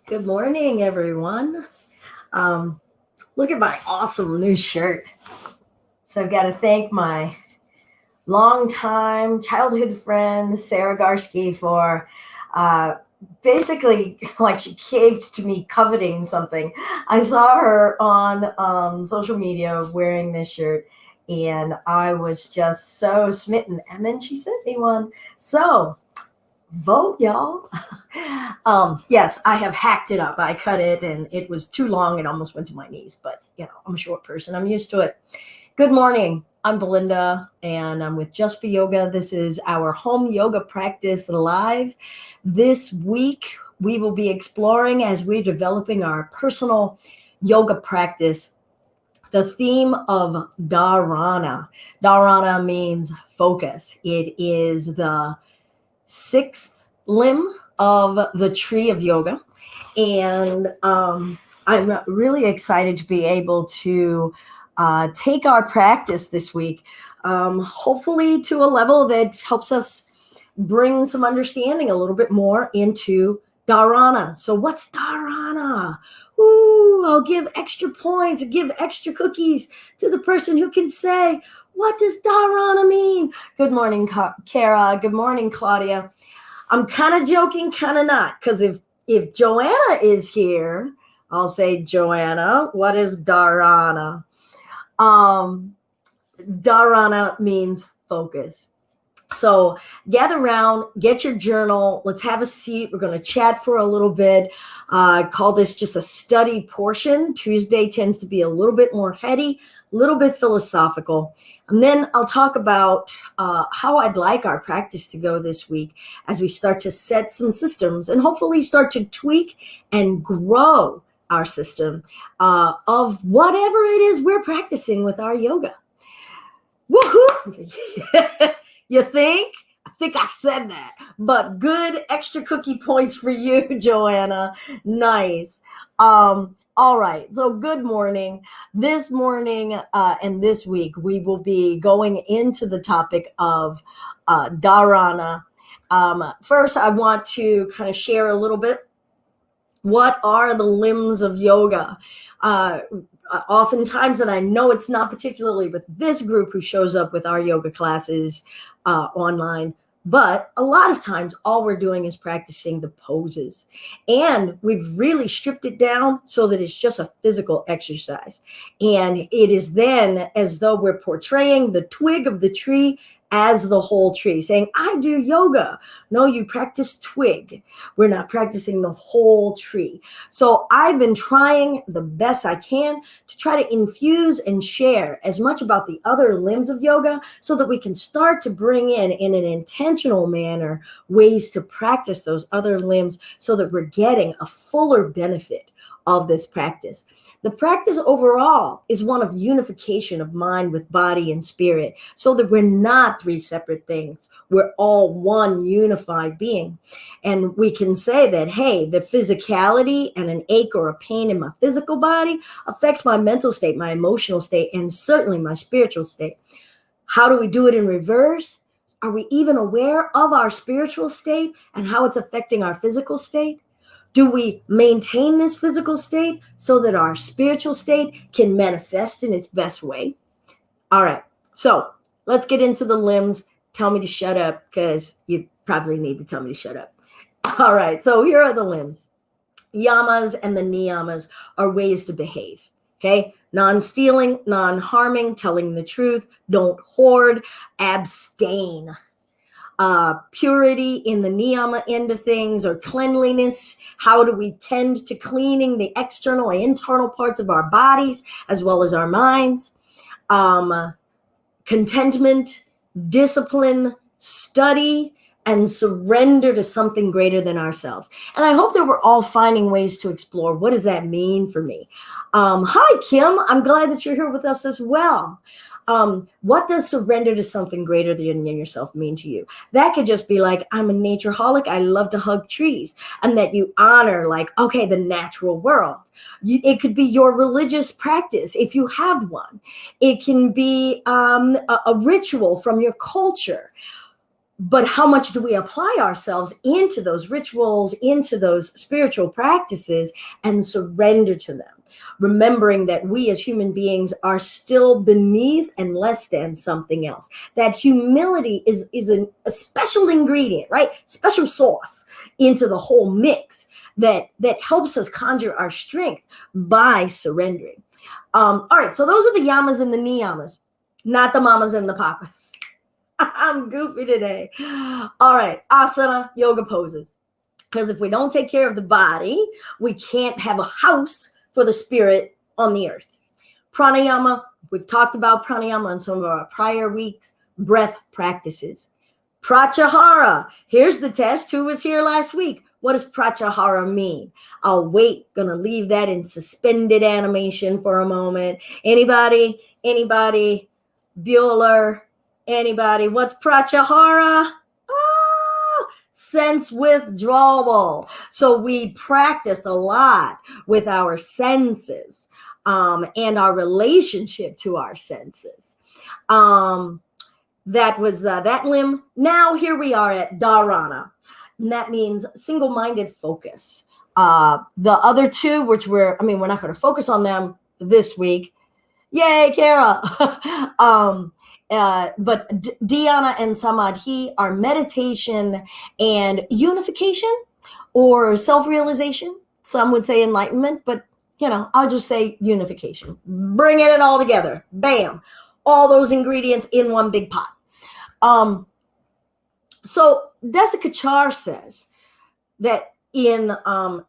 Good morning, everyone. Um, Look at my awesome new shirt. So I've got to thank my longtime childhood friend, Sarah Garsky, for uh, basically, like, she caved to me coveting something. I saw her on social media wearing this shirt, and I was just so smitten. And then she sent me one. So vote, y'all. Yes, I have hacked it up. I cut it and it was too long. It almost went to my knees, but I'm a short person. I'm used to it. Good morning. I'm Belinda and I'm with Just Be Yoga. This is our home yoga practice live. This week, we will be exploring as we're developing our personal yoga practice the theme of Dharana. Dharana means focus. It is the sixth limb of the tree of yoga. And I'm really excited to be able to take our practice this week, hopefully to a level that helps us bring some understanding a little bit more into Dharana. So, what's Dharana? Ooh, I'll give extra points, give extra cookies to the person who can say, what does Dharana mean? Good morning, Kara. Good morning, Claudia. I'm kind of joking, kind of not, because if Joanna is here, I'll say, Joanna, what is Dharana? Dharana means focus. So gather around, get your journal. Let's have a seat. We're going to chat for a little bit. Call this just a study portion. Tuesday tends to be a little bit more heady, a little bit philosophical. And then I'll talk about how I'd like our practice to go this week as we start to set some systems and hopefully start to tweak and grow our system of whatever it is we're practicing with our yoga. Woohoo! You think? I think I said that. But good extra cookie points for you, Joanna. Nice. All right. So good morning. This morning and this week, we will be going into the topic of Dharana. First, I want to kind of share a little bit. What are the limbs of yoga? Oftentimes, and I know it's not particularly with this group who shows up with our yoga classes online, but a lot of times all we're doing is practicing the poses. And we've really stripped it down so that it's just a physical exercise. And it is then as though we're portraying the twig of the tree as the whole tree, saying, I do yoga. No, you practice twig. We're not practicing the whole tree. So I've been trying the best I can to try to infuse and share as much about the other limbs of yoga so that we can start to bring in an intentional manner, ways to practice those other limbs so that we're getting a fuller benefit of this practice. The practice overall is one of unification of mind with body and spirit, so that we're not three separate things. We're all one unified being. And we can say that, hey, the physicality and an ache or a pain in my physical body affects my mental state, my emotional state, and certainly my spiritual state. How do we do it in reverse? Are we even aware of our spiritual state and how it's affecting our physical state? Do we maintain this physical state so that our spiritual state can manifest in its best way? All right, so let's get into the limbs. Tell me to shut up because you probably need to tell me to shut up. All right, so here are the limbs. Yamas and the niyamas are ways to behave, okay? Non-stealing, non-harming, telling the truth, don't hoard, abstain. Purity in the niyama end of things, or cleanliness. How do we tend to cleaning the external and internal parts of our bodies as well as our minds? Contentment, discipline, study, and surrender to something greater than ourselves. And I hope that we're all finding ways to explore, what does that mean for me? Hi, Kim. I'm glad that you're here with us as well. What does surrender to something greater than yourself mean to you? That could just be like, I'm a natureholic. I love to hug trees. And that you honor, like, okay, the natural world. It could be your religious practice, if you have one. It can be a ritual from your culture. But how much do we apply ourselves into those rituals, into those spiritual practices, and surrender to them? Remembering that we as human beings are still beneath and less than something else. That humility is a special ingredient, right? Special sauce into the whole mix that helps us conjure our strength by surrendering. All right, so those are the yamas and the niyamas, not the mamas and the papas. I'm goofy today. All right, asana, yoga poses. Because if we don't take care of the body, we can't have a house for the spirit on the earth. Pranayama, we've talked about pranayama in some of our prior weeks, breath practices. Pratyahara, here's the test. Who was here last week? What does pratyahara mean? I'll wait, gonna leave that in suspended animation for a moment. Anybody? Bueller? Anybody? What's pratyahara? Sense withdrawal. So we practiced a lot with our senses and our relationship to our senses. That was that limb. Now here we are at Dharana. And that means single-minded focus. The other two, which we're not going to focus on them this week. Yay, Kara. But dhyana and samadhi are meditation and unification or self-realization. Some would say enlightenment, but I'll just say unification. Bringing it all together. Bam. All those ingredients in one big pot. So Desikachar says that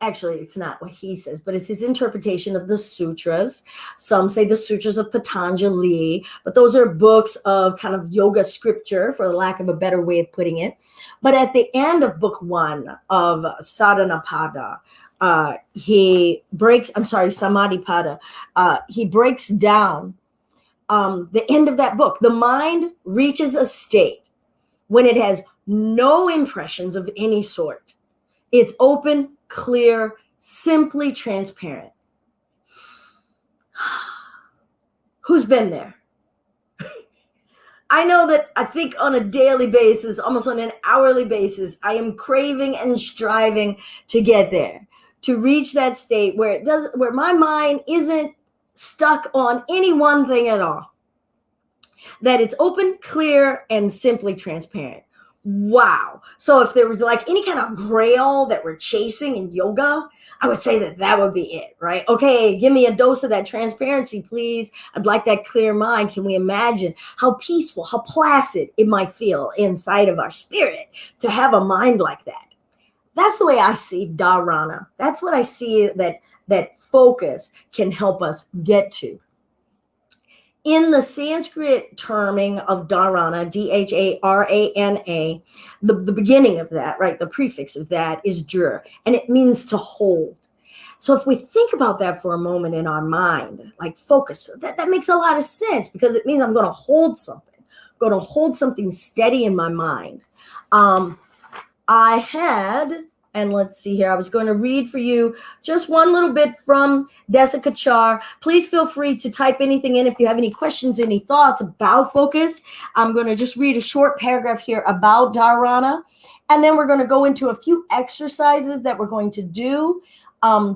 actually it's not what he says, but it's his interpretation of the sutras. Some say the sutras of Patanjali, but those are books of kind of yoga scripture, for lack of a better way of putting it. But at the end of book 1 of Sadhanapada, Samadhipada, he breaks down the end of that book. The mind reaches a state when it has no impressions of any sort. It's open, clear, simply transparent. Who's been there? I know that I think on a daily basis, almost on an hourly basis, I am craving and striving to get there, to reach that state where my mind isn't stuck on any one thing at all. That it's open, clear, and simply transparent. Wow. So if there was like any kind of grail that we're chasing in yoga, I would say that would be it, right? Okay, give me a dose of that transparency, please. I'd like that clear mind. Can we imagine how peaceful, how placid it might feel inside of our spirit to have a mind like that? That's the way I see Dharana. That's what I see that focus can help us get to. In the Sanskrit terming of dharana, Dharana, the beginning of that, right, the prefix of that is dhr, and it means to hold. So if we think about that for a moment in our mind, like focus, that makes a lot of sense because it means I'm going to hold something. I'm going to hold something steady in my mind. And let's see here, I was going to read for you just one little bit from Desikachar. Please feel free to type anything in if you have any questions, any thoughts about focus. I'm going to just read a short paragraph here about Dharana, and then we're going to go into a few exercises that we're going to do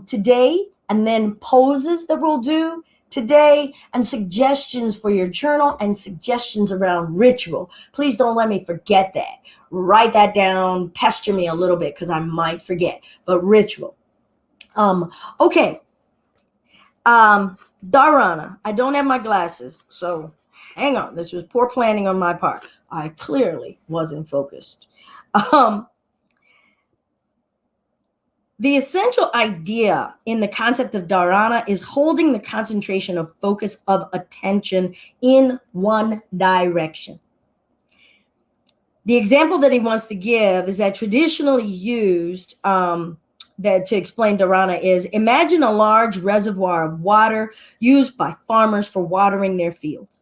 today, and then poses that we'll do today, and suggestions for your journal and suggestions around ritual. Please don't let me forget that. Write that down, pester me a little bit because I might forget, but ritual. Okay. Dharana. I don't have my glasses, so hang on. This was poor planning on my part. I clearly wasn't focused. The essential idea in the concept of dharana is holding the concentration of focus of attention in one direction. The example that he wants to give is that traditionally used to explain dharana is, imagine a large reservoir of water used by farmers for watering their fields.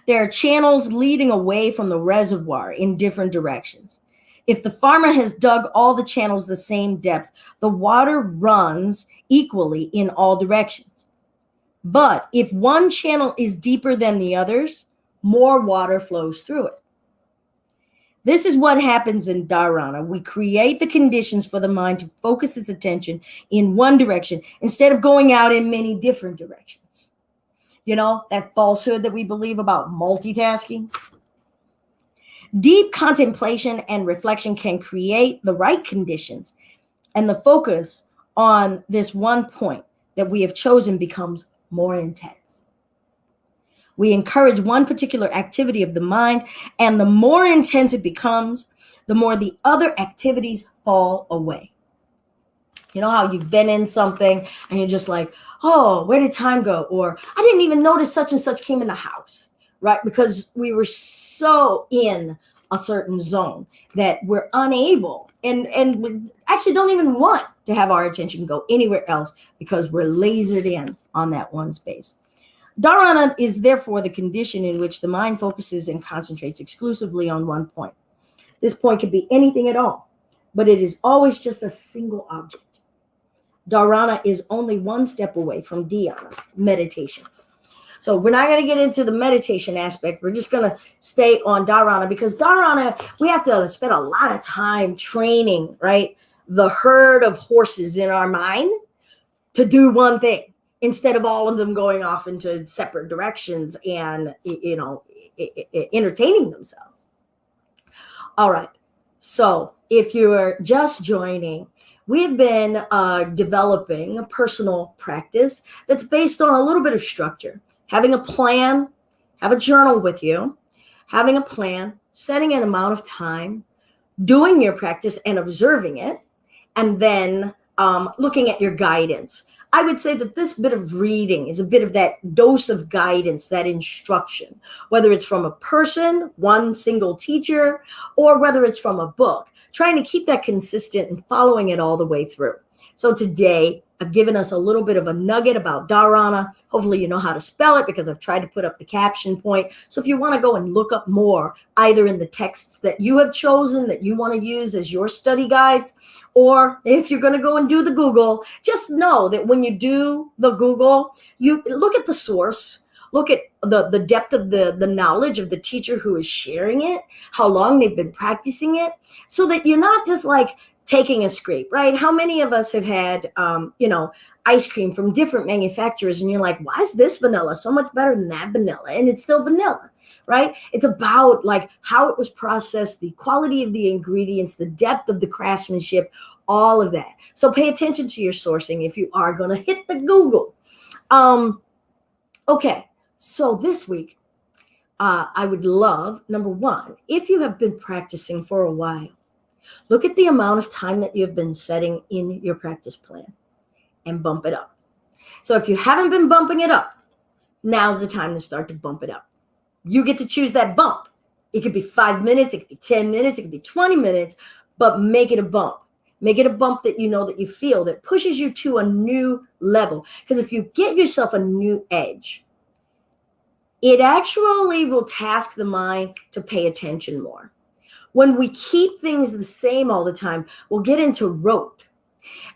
There are channels leading away from the reservoir in different directions. If the farmer has dug all the channels the same depth, the water runs equally in all directions. But if one channel is deeper than the others, more water flows through it. This is what happens in Dharana. We create the conditions for the mind to focus its attention in one direction instead of going out in many different directions. You know, that falsehood that we believe about multitasking. Deep contemplation and reflection can create the right conditions, and the focus on this one point that we have chosen becomes more intense. We encourage one particular activity of the mind, and the more intense it becomes, the more the other activities fall away. You know how you've been in something and you're just like, oh, where did time go? Or I didn't even notice such and such came in the house, right? Because we were so in a certain zone that we're unable and we actually don't even want to have our attention go anywhere else because we're lasered in on that one space. Dharana is therefore the condition in which the mind focuses and concentrates exclusively on one point. This point could be anything at all, but it is always just a single object. Dharana is only one step away from dhyana, meditation. So we're not going to get into the meditation aspect. We're just going to stay on Dharana because Dharana, we have to spend a lot of time training, right? The herd of horses in our mind to do one thing instead of all of them going off into separate directions and, entertaining themselves. All right. So if you're just joining, we've been developing a personal practice that's based on a little bit of structure. Having a plan, have a journal with you, having a plan, setting an amount of time, doing your practice and observing it, and then looking at your guidance. I would say that this bit of reading is a bit of that dose of guidance, that instruction, whether it's from a person, one single teacher, or whether it's from a book, trying to keep that consistent and following it all the way through. So today, I've given us a little bit of a nugget about Dharana. Hopefully you know how to spell it because I've tried to put up the caption point. So if you want to go and look up more, either in the texts that you have chosen that you want to use as your study guides, or if you're going to go and do the Google, just know that when you do the Google, you look at the source, look at the depth of the knowledge of the teacher who is sharing it, how long they've been practicing it, so that you're not just like taking a scrape, right? How many of us have had, ice cream from different manufacturers and you're like, why is this vanilla so much better than that vanilla? And it's still vanilla, right? It's about like how it was processed, the quality of the ingredients, the depth of the craftsmanship, all of that. So pay attention to your sourcing if you are going to hit the Google. Okay, so this week, I would love, number one, if you have been practicing for a while, look at the amount of time that you've been setting in your practice plan and bump it up. So if you haven't been bumping it up, now's the time to start to bump it up. You get to choose that bump. It could be 5 minutes, it could be 10 minutes, it could be 20 minutes, but make it a bump. Make it a bump that you know that you feel that pushes you to a new level. Because if you give yourself a new edge, it actually will task the mind to pay attention more. When we keep things the same all the time, we'll get into rote.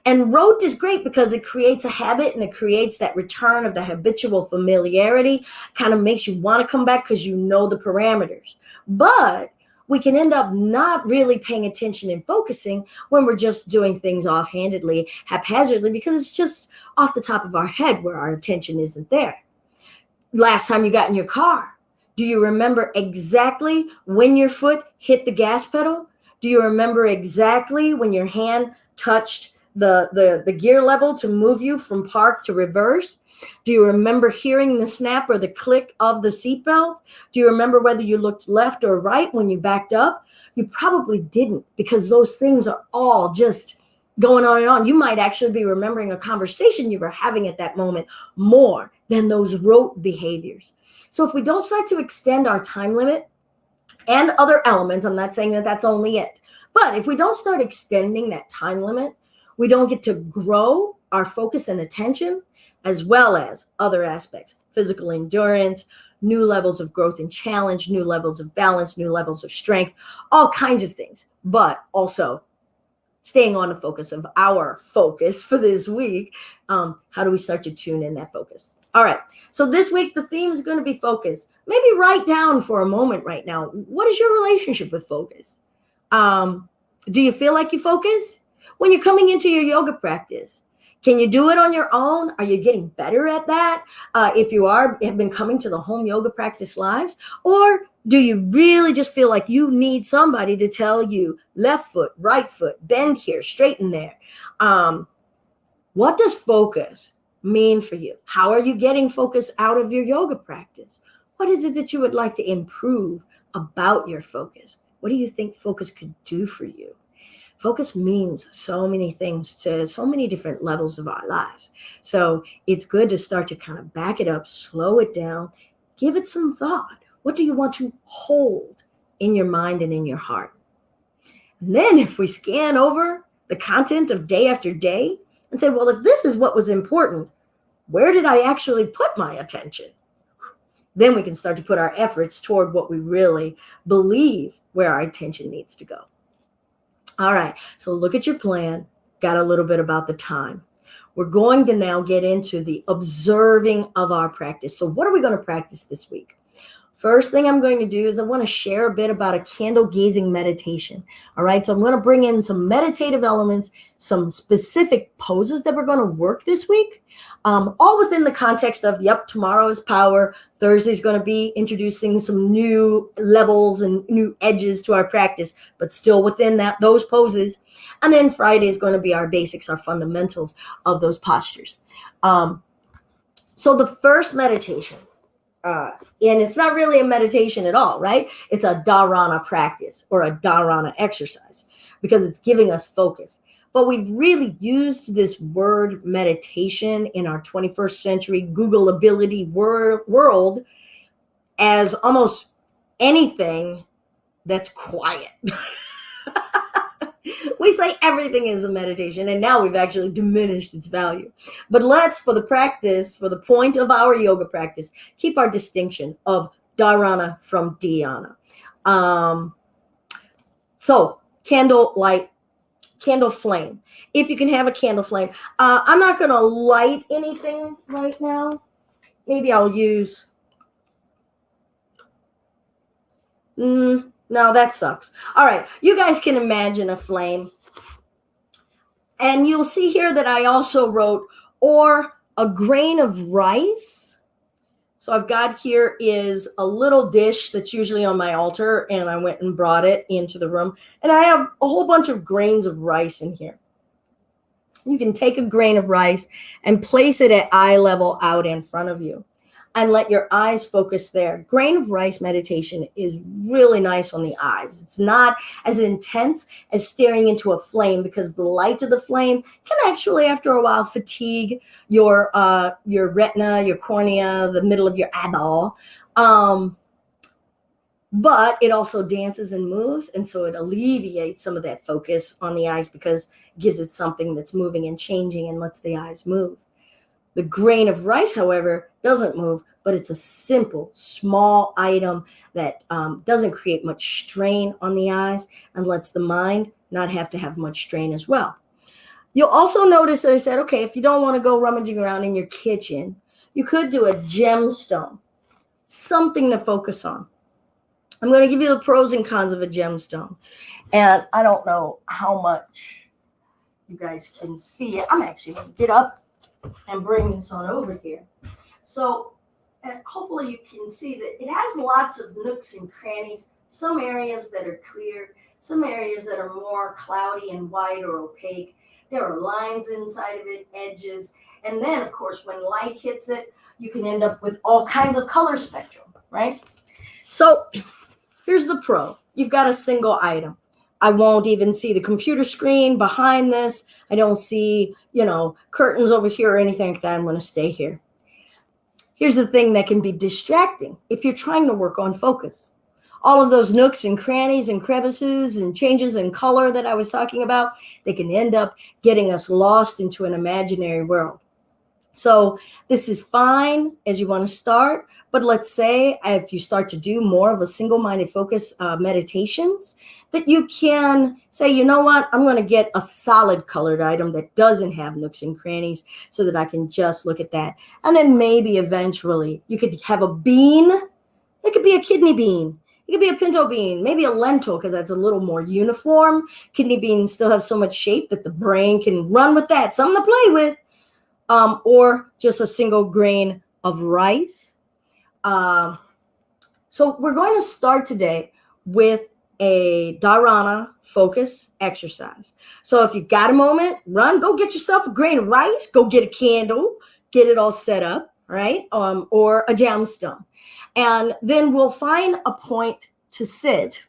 And rote is great because it creates a habit and it creates that return of the habitual familiarity, kind of makes you want to come back because you know the parameters. But we can end up not really paying attention and focusing when we're just doing things offhandedly, haphazardly, because it's just off the top of our head where our attention isn't there. Last time you got in your car, do you remember exactly when your foot hit the gas pedal? Do you remember exactly when your hand touched the gear level to move you from park to reverse? Do you remember hearing the snap or the click of the seatbelt? Do you remember whether you looked left or right when you backed up? You probably didn't, because those things are all just going on and on. You might actually be remembering a conversation you were having at that moment more than those rote behaviors. So if we don't start to extend our time limit and other elements, I'm not saying that that's only it, but if we don't start extending that time limit, we don't get to grow our focus and attention, as well as other aspects, physical endurance, new levels of growth and challenge, new levels of balance, new levels of strength, all kinds of things, but also staying on the focus of our focus for this week. How do we start to tune in that focus? All right. So this week, the theme is going to be focus. Maybe write down for a moment right now, what is your relationship with focus? Do you feel like you focus when you're coming into your yoga practice? Can you do it on your own? Are you getting better at that? If you have been coming to the home yoga practice lives, or do you really just feel like you need somebody to tell you left foot, right foot, bend here, straighten there? What does focus mean for you? How are you getting focus out of your yoga practice? What is it that you would like to improve about your focus? What do you think focus could do for you? Focus means so many things to so many different levels of our lives. So it's good to start to kind of back it up, slow it down, give it some thought. What do you want to hold in your mind and in your heart? And then if we scan over the content of day after day and say, well, if this is what was important, where did I actually put my attention? Then we can start to put our efforts toward what we really believe where our attention needs to go. All right, so look at your plan, got a little bit about the time. We're going to now get into the observing of our practice. So what are we going to practice this week? First thing I'm going to do is I want to share a bit about a candle gazing meditation. All right, so I'm going to bring in some meditative elements, some specific poses that we're going to work this week, all within the context of, yep, tomorrow is power. Thursday's going to be introducing some new levels and new edges to our practice, but still within those poses. And then Friday is going to be our basics, our fundamentals of those postures. So the first meditation, and it's not really a meditation at all, right? It's a Dharana practice or a Dharana exercise because it's giving us focus. But we've really used this word meditation in our 21st century Googleability world as almost anything that's quiet. We say everything is a meditation, and now we've actually diminished its value. But let's, for the practice, for the point of our yoga practice, keep our distinction of Dharana from Dhyana. So candle light, candle flame. If you can have a candle flame. I'm not going to light anything right now. Maybe I'll use... No, that sucks. All right, you guys can imagine a flame. And you'll see here that I also wrote, or a grain of rice. So I've got here is a little dish that's usually on my altar, and I went and brought it into the room. And I have a whole bunch of grains of rice in here. You can take a grain of rice and place it at eye level out in front of you and let your eyes focus there. Grain of rice meditation is really nice on the eyes. It's not as intense as staring into a flame because the light of the flame can actually, after a while, fatigue your retina, your cornea, the middle of your eyeball. But it also dances and moves, and so it alleviates some of that focus on the eyes because it gives it something that's moving and changing and lets the eyes move. The grain of rice, however, doesn't move, but it's a simple, small item that doesn't create much strain on the eyes and lets the mind not have to have much strain as well. You'll also notice that I said, okay, if you don't want to go rummaging around in your kitchen, you could do a gemstone, something to focus on. I'm going to give you the pros and cons of a gemstone. And I don't know how much you guys can see it. I'm actually going to get up and bring this on over here. So hopefully you can see that it has lots of nooks and crannies, some areas that are clear, some areas that are more cloudy and white or opaque. There are lines inside of it, edges. And then, of course, when light hits it, you can end up with all kinds of color spectrum, right? So here's the pro. You've got a single item. I won't even see the computer screen behind this. I don't see, curtains over here or anything like that. I'm going to stay here. Here's the thing that can be distracting if you're trying to work on focus. All of those nooks and crannies and crevices and changes in color that I was talking about, they can end up getting us lost into an imaginary world. So this is fine as you want to start, But let's say if you start to do more of a single-minded focus meditations, that you can say, you know what, I'm going to get a solid colored item that doesn't have nooks and crannies so that I can just look at that. And then maybe eventually you could have a bean. It could be a kidney bean. It could be a pinto bean, maybe a lentil, because that's a little more uniform. Kidney beans still have so much shape that the brain can run with that, something to play with. Or just a single grain of rice. So we're going to start today with a Dharana focus exercise. So if you've got a moment, run, go get yourself a grain of rice, go get a candle, get it all set up, right? Or a gemstone. And then we'll find a point to sit.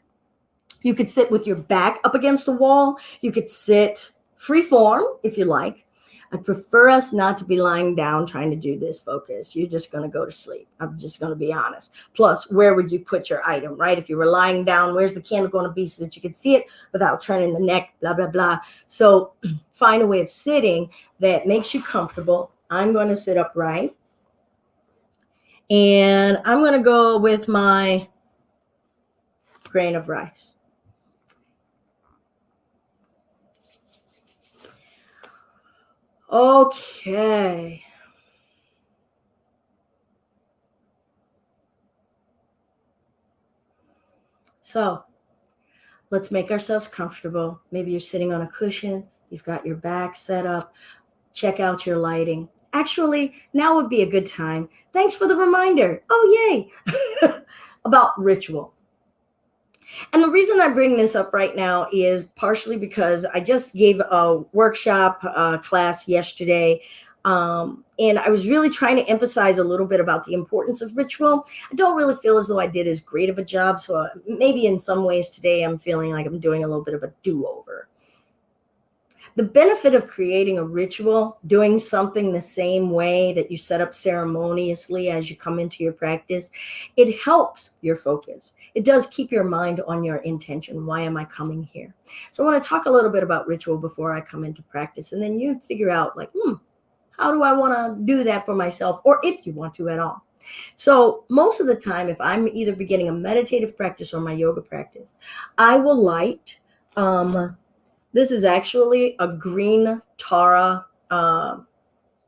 You could sit with your back up against the wall. You could sit free form if you like. I prefer us not to be lying down trying to do this focus. You're just going to go to sleep. I'm just going to be honest. Plus, where would you put your item, right? If you were lying down, where's the candle going to be so that you could see it without turning the neck, blah, blah, blah. So find a way of sitting that makes you comfortable. I'm going to sit upright. And I'm going to go with my grain of rice. Okay. So let's make ourselves comfortable. Maybe you're sitting on a cushion. You've got your back set up. Check out your lighting. Actually, now would be a good time. Thanks for the reminder. Oh, yay. About ritual. And the reason I bring this up right now is partially because I just gave a workshop class yesterday. And I was really trying to emphasize a little bit about the importance of ritual. I don't really feel as though I did as great of a job. So maybe in some ways today I'm feeling like I'm doing a little bit of a do-over. The benefit of creating a ritual, doing something the same way that you set up ceremoniously as you come into your practice, it helps your focus. It does keep your mind on your intention. Why am I coming here? So I want to talk a little bit about ritual before I come into practice, and then you figure out like, how do I want to do that for myself, or if you want to at all. So most of the time, if I'm either beginning a meditative practice or my yoga practice, I will light, this is actually a green Tara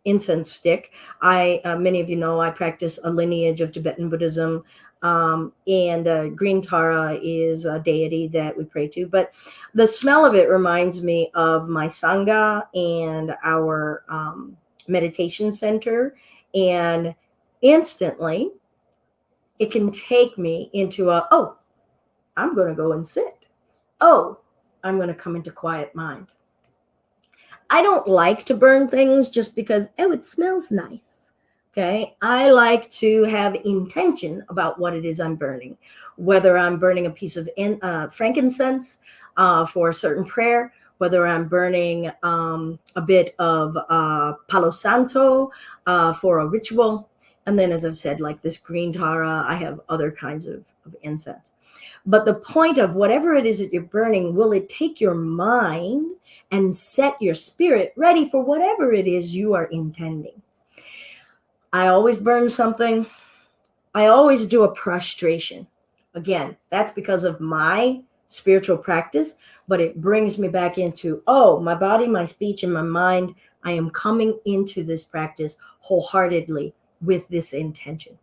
incense stick. Many of you know I practice a lineage of Tibetan Buddhism, and green Tara is a deity that we pray to. But the smell of it reminds me of my Sangha and our meditation center, and instantly it can take me into I'm going to go and sit. I'm going to come into quiet mind. I don't like to burn things just because, it smells nice. Okay. I like to have intention about what it is I'm burning, whether I'm burning a piece of frankincense for a certain prayer, whether I'm burning a bit of Palo Santo for a ritual. And then, as I've said, like this green Tara, I have other kinds of incense. But the point of whatever it is that you're burning, will it take your mind and set your spirit ready for whatever it is you are intending? I always burn something. I always do a prostration. Again, that's because of my spiritual practice, but it brings me back into, my body, my speech, and my mind. I am coming into this practice wholeheartedly with this intention.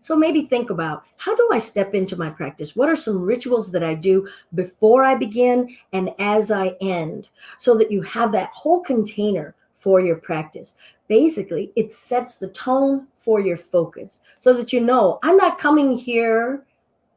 So maybe think about, how do I step into my practice? What are some rituals that I do before I begin and as I end, so that you have that whole container for your practice? Basically, it sets the tone for your focus so that you know, I'm not coming here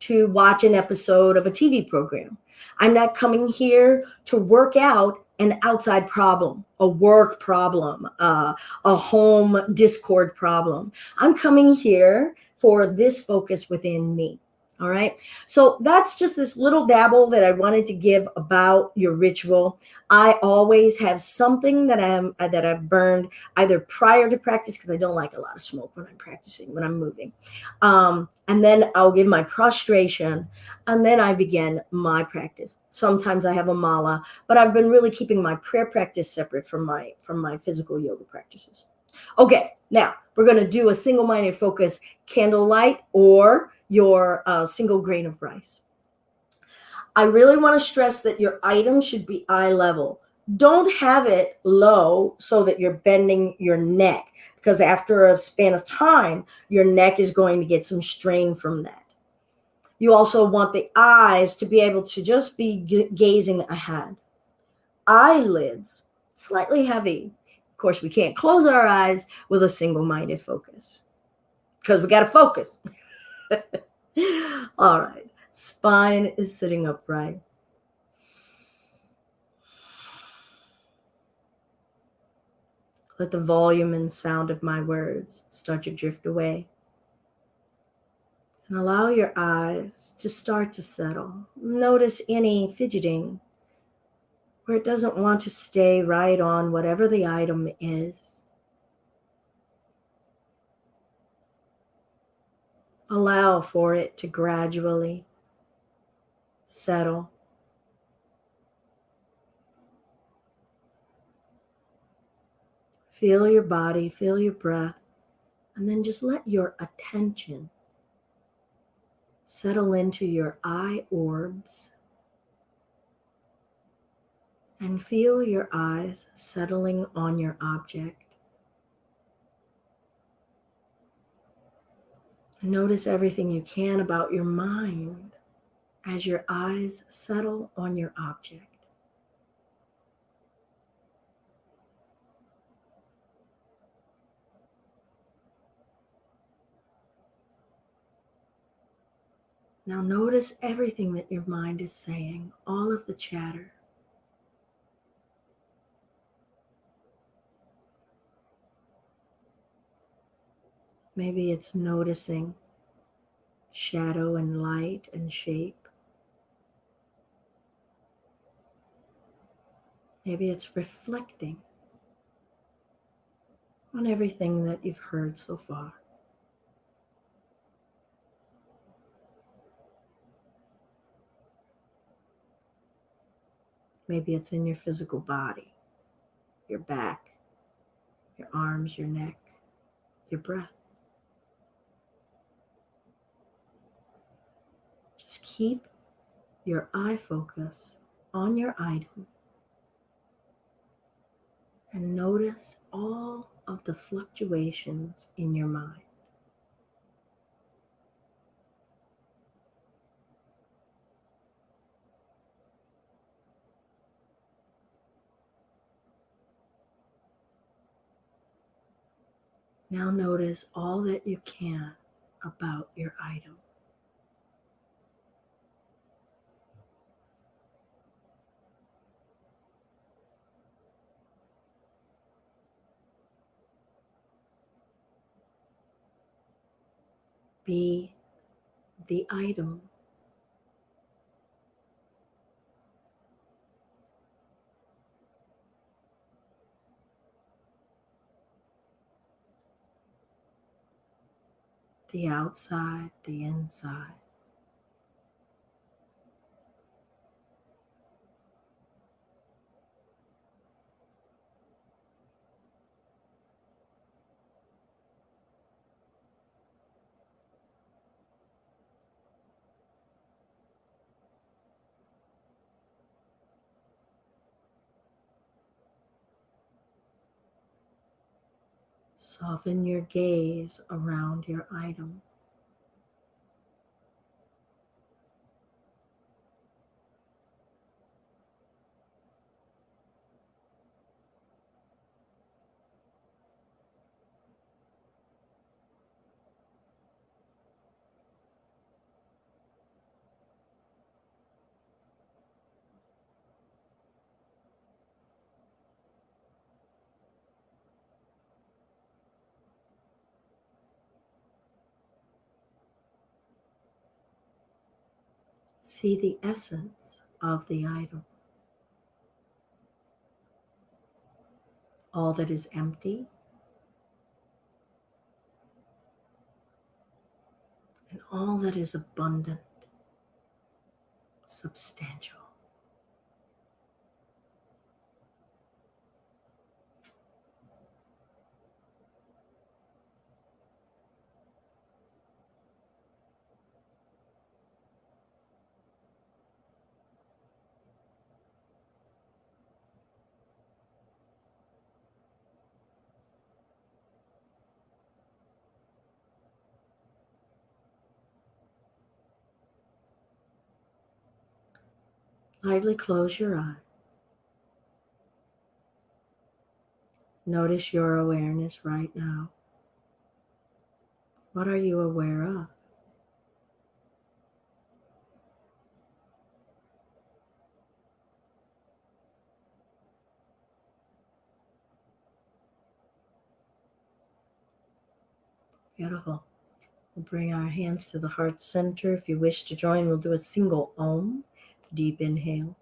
to watch an episode of a TV program. I'm not coming here to work out an outside problem, a work problem, a home discord problem. I'm coming here for this focus within me. All right. So that's just this little dabble that I wanted to give about your ritual. I always have something that I've burned either prior to practice, because I don't like a lot of smoke when I'm practicing, when I'm moving. And then I'll give my prostration, and then I begin my practice. Sometimes I have a mala, but I've been really keeping my prayer practice separate from my physical yoga practices. Okay, now we're going to do a single-minded focus candlelight or your single grain of rice. I really want to stress that your item should be eye level. Don't have it low so that you're bending your neck, because after a span of time, your neck is going to get some strain from that. You also want the eyes to be able to just be gazing ahead. Eyelids, slightly heavy. Of course, we can't close our eyes with a single-minded focus because we got to focus. All right. Spine is sitting upright. Let the volume and sound of my words start to drift away. And allow your eyes to start to settle. Notice any fidgeting where it doesn't want to stay right on whatever the item is. Allow for it to gradually settle. Feel your body, feel your breath, and then just let your attention settle into your eye orbs and feel your eyes settling on your object. Notice everything you can about your mind as your eyes settle on your object. Now notice everything that your mind is saying, all of the chatter. Maybe it's noticing shadow and light and shape. Maybe it's reflecting on everything that you've heard so far. Maybe it's in your physical body, your back, your arms, your neck, your breath. Just keep your eye focus on your item and notice all of the fluctuations in your mind. Now notice all that you can about your item. Be the item. The outside, the inside. Soften your gaze around your item. See the essence of the item. All that is empty and all that is abundant, substantial. Lightly close your eye. Notice your awareness right now. What are you aware of? Beautiful. We'll bring our hands to the heart center. If you wish to join, we'll do a single Om. Deep inhale.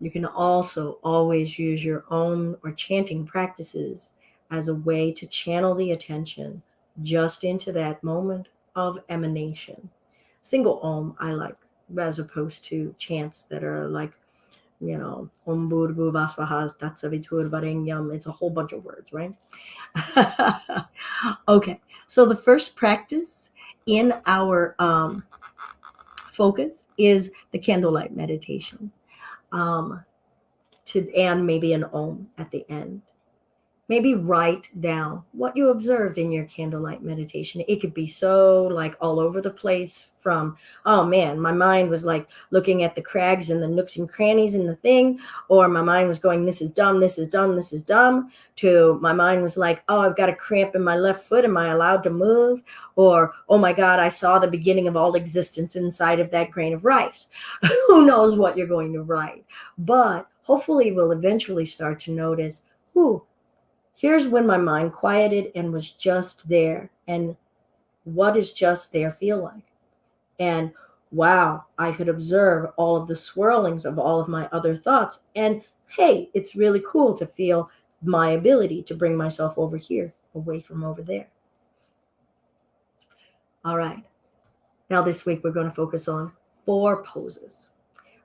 You can also always use your Om or chanting practices as a way to channel the attention just into that moment of emanation. Single Om I like, as opposed to chants that are like, Om Bhurbu Vasvahas Tatsavitur Varengyam. It's a whole bunch of words, right? Okay, so the first practice in our focus is the candlelight meditation. And maybe an Om at the end. Maybe write down what you observed in your candlelight meditation. It could be so like all over the place from, oh man, my mind was like looking at the crags and the nooks and crannies in the thing, or my mind was going, this is dumb, this is dumb, this is dumb, to my mind was like, oh, I've got a cramp in my left foot. Am I allowed to move? Or, oh my God, I saw the beginning of all existence inside of that grain of rice. Who knows what you're going to write? But hopefully we'll eventually start to notice, ooh, here's when my mind quieted and was just there. And what does just there feel like? And wow, I could observe all of the swirlings of all of my other thoughts. And hey, it's really cool to feel my ability to bring myself over here, away from over there. All right. Now this week we're going to focus on 4 poses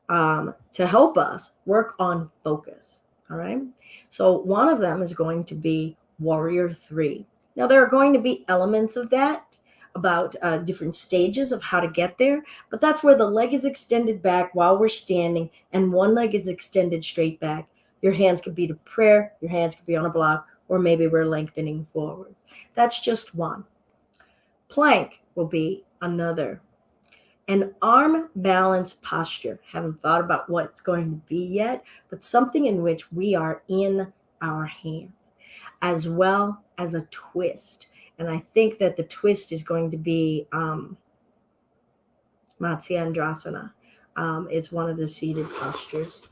to help us work on focus. All right. So one of them is going to be Warrior 3. Now there are going to be elements of that about different stages of how to get there, but that's where the leg is extended back while we're standing and one leg is extended straight back. Your hands could be to prayer, your hands could be on a block, or maybe we're lengthening forward. That's just one. Plank will be another. An arm balance posture. Haven't thought about what it's going to be yet, but something in which we are in our hands, as well as a twist. And I think that the twist is going to be Matsyendrasana. It's one of the seated postures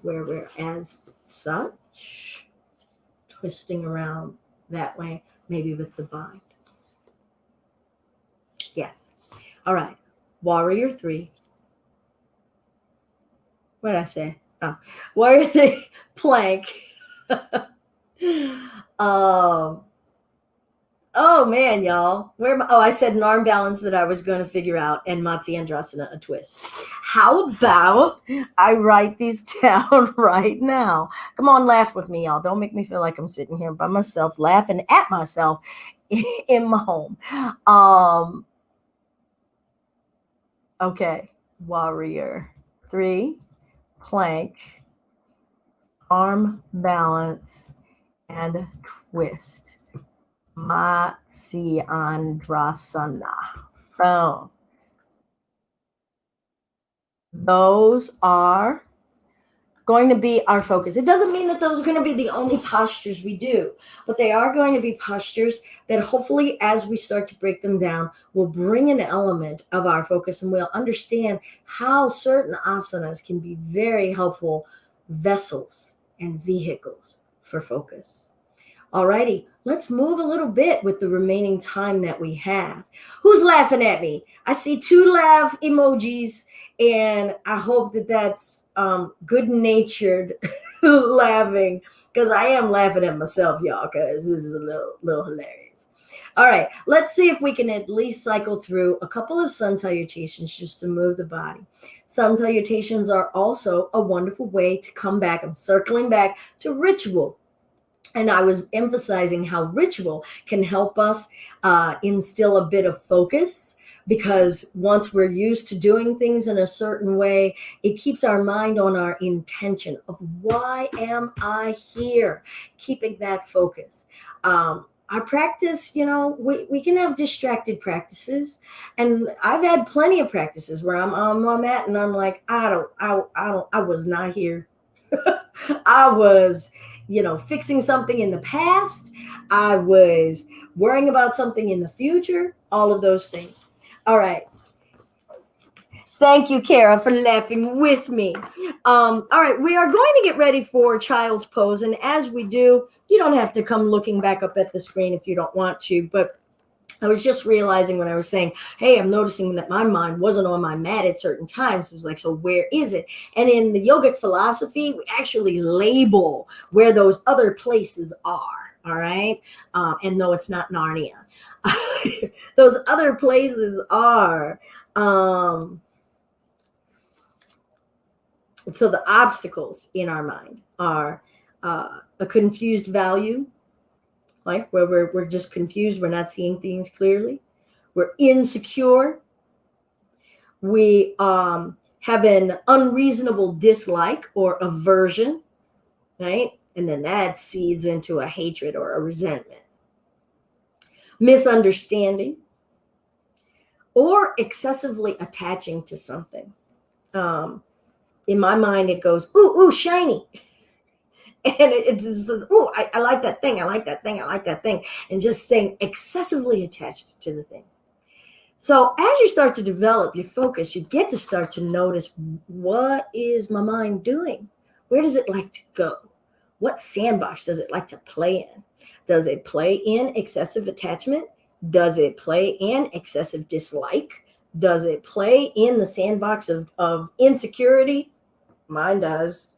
where we're as such, twisting around that way, maybe with the bind. Yes. All right. Warrior 3. What did I say? Oh, Warrior 3, plank. Oh man, y'all. I said an arm balance that I was going to figure out, and Matsyendrasana, a twist. How about I write these down right now? Come on, laugh with me, y'all. Don't make me feel like I'm sitting here by myself, laughing at myself in my home. Okay, Warrior 3, plank, arm balance, and twist. Matsyendrasana. Boom. Those are going to be our focus. It doesn't mean that those are going to be the only postures we do, but they are going to be postures that hopefully as we start to break them down, will bring an element of our focus and we'll understand how certain asanas can be very helpful vessels and vehicles for focus. Alrighty, let's move a little bit with the remaining time that we have. Who's laughing at me? I see 2 laugh emojis, and I hope that that's good-natured laughing, because I am laughing at myself, y'all, because this is a little hilarious. All right, let's see if we can at least cycle through a couple of sun salutations just to move the body. Sun salutations are also a wonderful way to come back. I'm circling back to ritual. And I was emphasizing how ritual can help us instill a bit of focus, because once we're used to doing things in a certain way, it keeps our mind on our intention of why am I here, keeping that focus. Our practice, we can have distracted practices, and I've had plenty of practices where I'm at and I'm like, I was not here. I was, fixing something in the past. I was worrying about something in the future, all of those things. All right. Thank you, Kara, for laughing with me. All right, we are going to get ready for child's pose. And as we do, you don't have to come looking back up at the screen if you don't want to, but I was just realizing when I was saying, hey, I'm noticing that my mind wasn't on my mat at certain times. It was like, so where is it? And in the yogic philosophy, we actually label where those other places are. All right. And no, it's not Narnia. Those other places are. So the obstacles in our mind are a confused value, like where we're just confused, we're not seeing things clearly. We're insecure. We have an unreasonable dislike or aversion, right? And then that seeds into a hatred or a resentment. Misunderstanding, or excessively attaching to something. In my mind, it goes, ooh, shiny. And it says, ooh, I like that thing. I like that thing. I like that thing. And just staying excessively attached to the thing. So as you start to develop your focus, you get to start to notice, what is my mind doing? Where does it like to go? What sandbox does it like to play in? Does it play in excessive attachment? Does it play in excessive dislike? Does it play in the sandbox of insecurity? Mine does.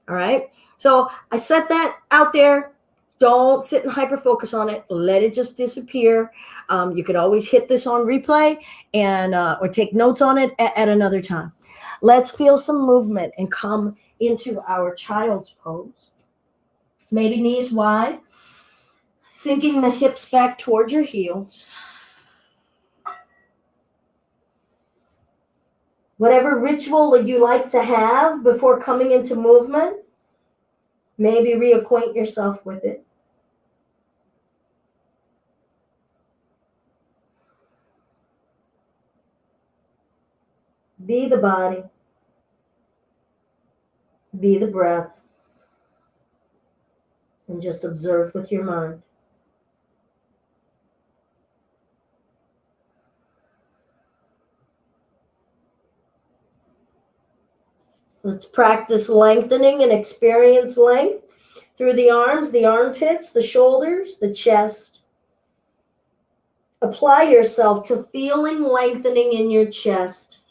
All right. So I set that out there. Don't sit and hyper focus on it. Let it just disappear. You could always hit this on replay and or take notes on it at another time. Let's feel some movement and come into our child's pose. Maybe knees wide, sinking the hips back towards your heels. Whatever ritual you like to have before coming into movement, maybe reacquaint yourself with it. Be the body. Be the breath. And just observe with your mind. Let's practice lengthening and experience length through the arms, the armpits, the shoulders, the chest. Apply yourself to feeling lengthening in your chest.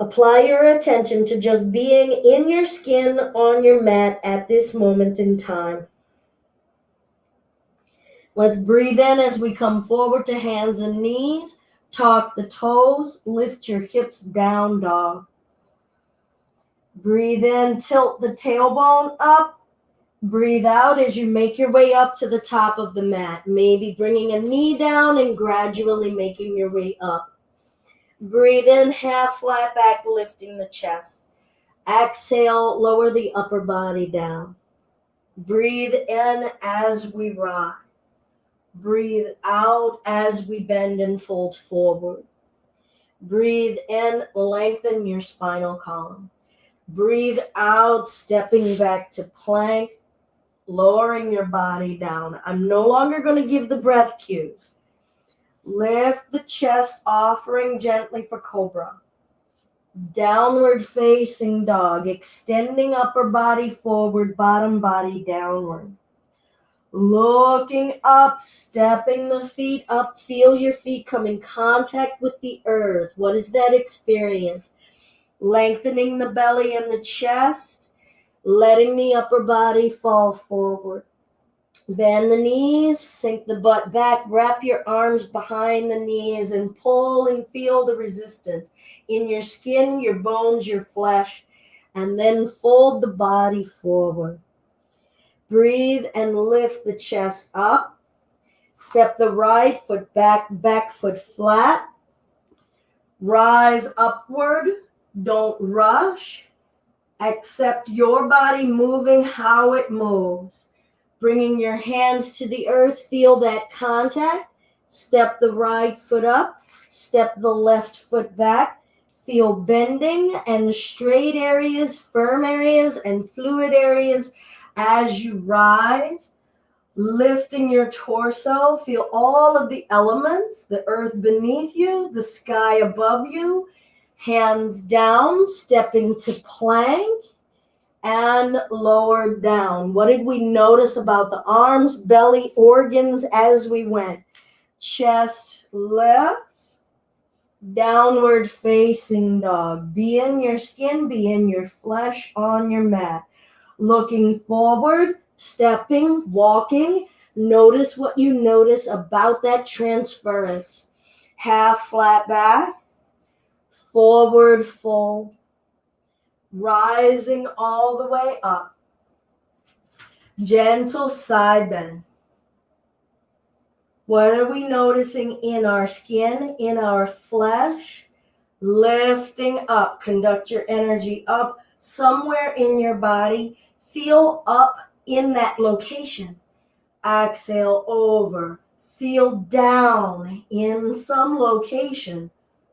Apply your attention to just being in your skin on your mat at this moment in time. Let's breathe in as we come forward to hands and knees. Tuck the toes, lift your hips down, dog. Breathe in, tilt the tailbone up. Breathe out as you make your way up to the top of the mat, maybe bringing a knee down and gradually making your way up. Breathe in, half flat back, lifting the chest. Exhale, lower the upper body down. Breathe in as we rise. Breathe out as we bend and fold forward. Breathe in, lengthen your spinal column. Breathe out, stepping back to plank, lowering your body down. I'm no longer going to give the breath cues. Lift the chest, offering gently for cobra. Downward facing dog, extending upper body forward, bottom body downward. Looking up, stepping the feet up. Feel your feet come in contact with the earth. What is that experience? Lengthening the belly and the chest, letting the upper body fall forward. Bend the knees, sink the butt back, wrap your arms behind the knees and pull and feel the resistance in your skin, your bones, your flesh. and then fold the body forward. Breathe and lift the chest up. Step the right foot back, back foot flat. Rise upward. Don't rush. Accept your body moving how it moves. Bringing your hands to the earth, feel that contact. Step the right foot up. Step the left foot back. Feel bending and straight areas, firm areas, and fluid areas as you rise. Lifting your torso, feel all of the elements, the earth beneath you, the sky above you. Hands down, stepping to plank and lower down. What did we notice about the arms, belly, organs as we went? Chest lifts, downward facing dog. Be in your skin, be in your flesh on your mat. Looking forward, stepping, walking. Notice what you notice about that transference. Half flat back, forward fold, rising all the way up. Gentle side bend. What are we noticing in our skin, in our flesh? Lifting up. Conduct your energy up somewhere in your body. Feel up in that location. Exhale over. Feel down in some location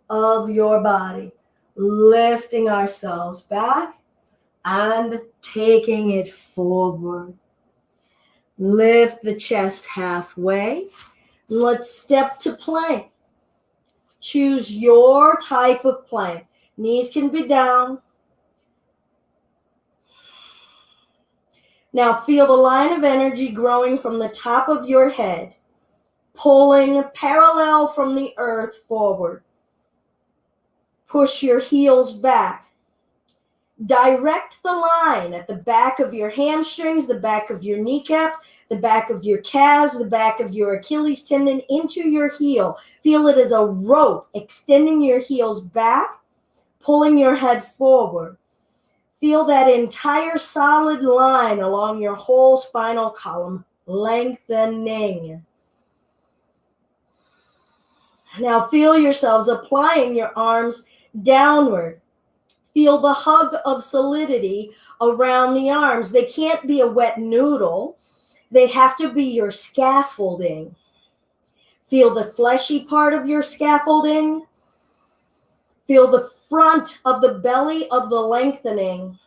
of your body. Lifting ourselves back and taking it forward. Lift the chest halfway. Let's step to plank. Choose your type of plank. Knees can be down. Now feel the line of energy growing from the top of your head, pulling parallel from the earth forward. Push your heels back. Direct the line at the back of your hamstrings, the back of your kneecap, the back of your calves, the back of your Achilles tendon into your heel. Feel it as a rope extending your heels back, pulling your head forward. Feel that entire solid line along your whole spinal column, lengthening. Now feel yourselves applying your arms downward. Feel the hug of solidity around the arms. They can't be a wet noodle. They have to be your scaffolding. Feel the fleshy part of your scaffolding. Feel the front of the belly of the lengthening.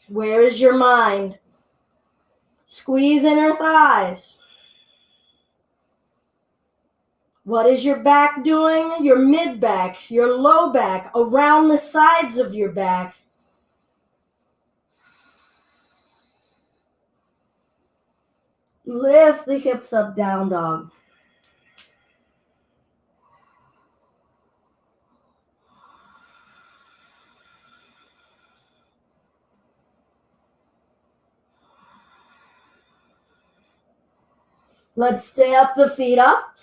Where is your mind? Squeeze inner thighs. What is your back doing? Your mid back, your low back, around the sides of your back. Lift the hips up, down dog. Let's step the feet up.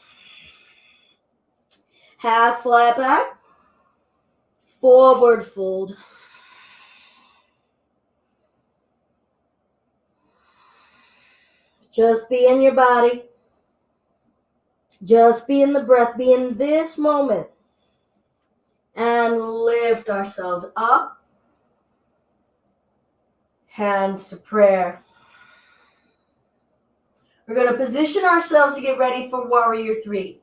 Half flat back. Forward fold. Just be in your body. Just be in the breath. Be in this moment. And lift ourselves up. Hands to prayer. We're going to position ourselves to get ready for Warrior 3.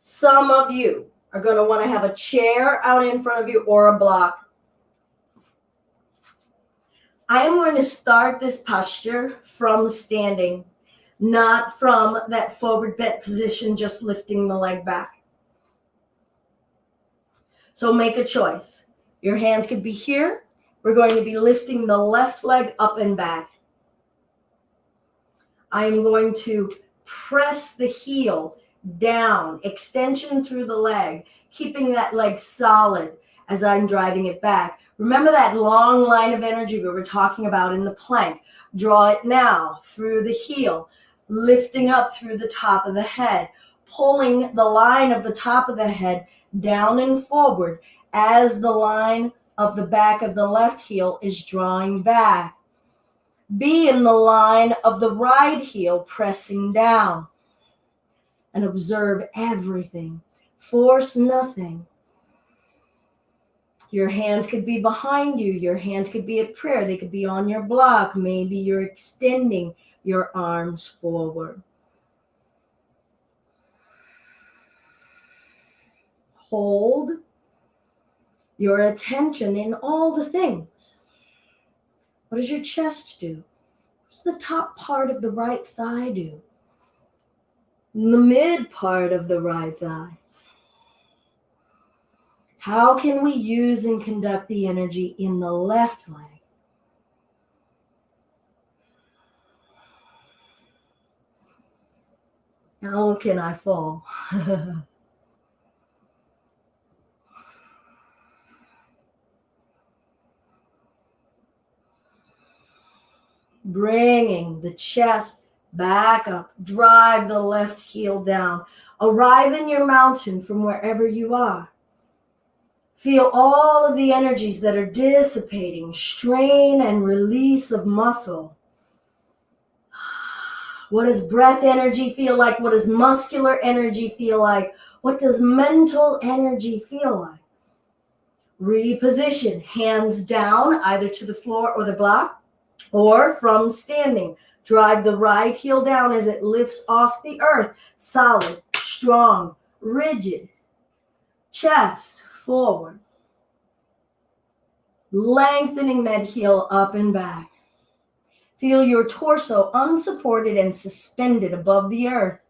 Some of you are going to want to have a chair out in front of you or a block. I am going to start this posture from standing, not from that forward bent position, just lifting the leg back. So make a choice. Your hands could be here. We're going to be lifting the left leg up and back. I am going to press the heel down, extension through the leg, keeping that leg solid as I'm driving it back. Remember that long line of energy we were talking about in the plank. Draw it now through the heel, lifting up through the top of the head, pulling the line of the top of the head down and forward as the line of the back of the left heel is drawing back. Be in the line of the right heel pressing down. And observe everything. Force nothing. Your hands could be behind you. Your hands could be at prayer. They could be on your block. Maybe you're extending your arms forward. Hold your attention in all the things. What does your chest do? What does the top part of the right thigh do? The mid part of the right thigh. How can we use and conduct the energy in the left leg? How can I fall? Bringing the chest back up. Drive the left heel down. Arrive in your mountain from wherever you are. Feel all of the energies that are dissipating, strain and release of muscle. What does breath energy feel like? What does muscular energy feel like? What does mental energy feel like? Reposition, hands down, either to the floor or the block, or from standing. Drive the right heel down as it lifts off the earth. Solid, strong, rigid. Chest forward. Lengthening that heel up and back. Feel your torso unsupported and suspended above the earth.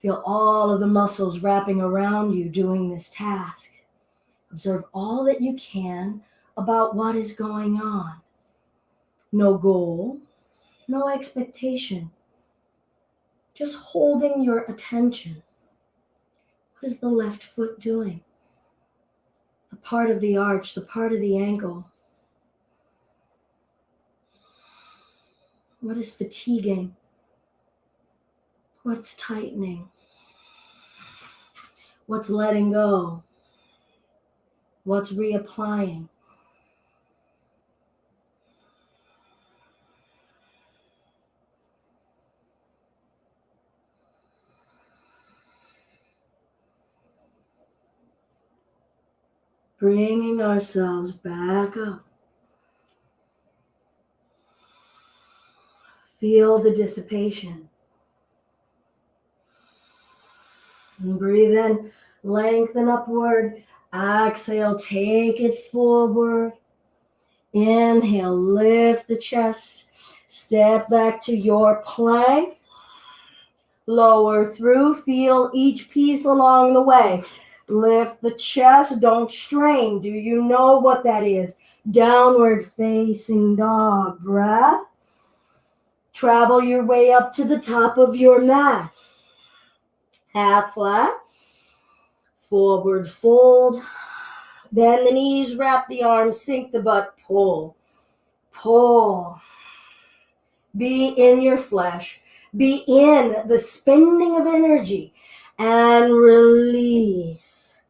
Feel all of the muscles wrapping around you doing this task. Observe all that you can about what is going on. No goal, no expectation. Just holding your attention. What is the left foot doing? The part of the arch, the part of the ankle. What is fatiguing? What's tightening? What's letting go? What's reapplying? Bringing ourselves back up. Feel the dissipation. And breathe in, lengthen upward. Exhale, take it forward. Inhale, lift the chest. Step back to your plank. Lower through, feel each piece along the way. Lift the chest, don't strain. Do you know what that is? Downward facing dog. Breath. Travel your way up to the top of your mat. Half flat. Forward fold. Bend the knees, wrap the arms, sink the butt, pull. Pull. Be in your flesh. Be in the spending of energy. And release.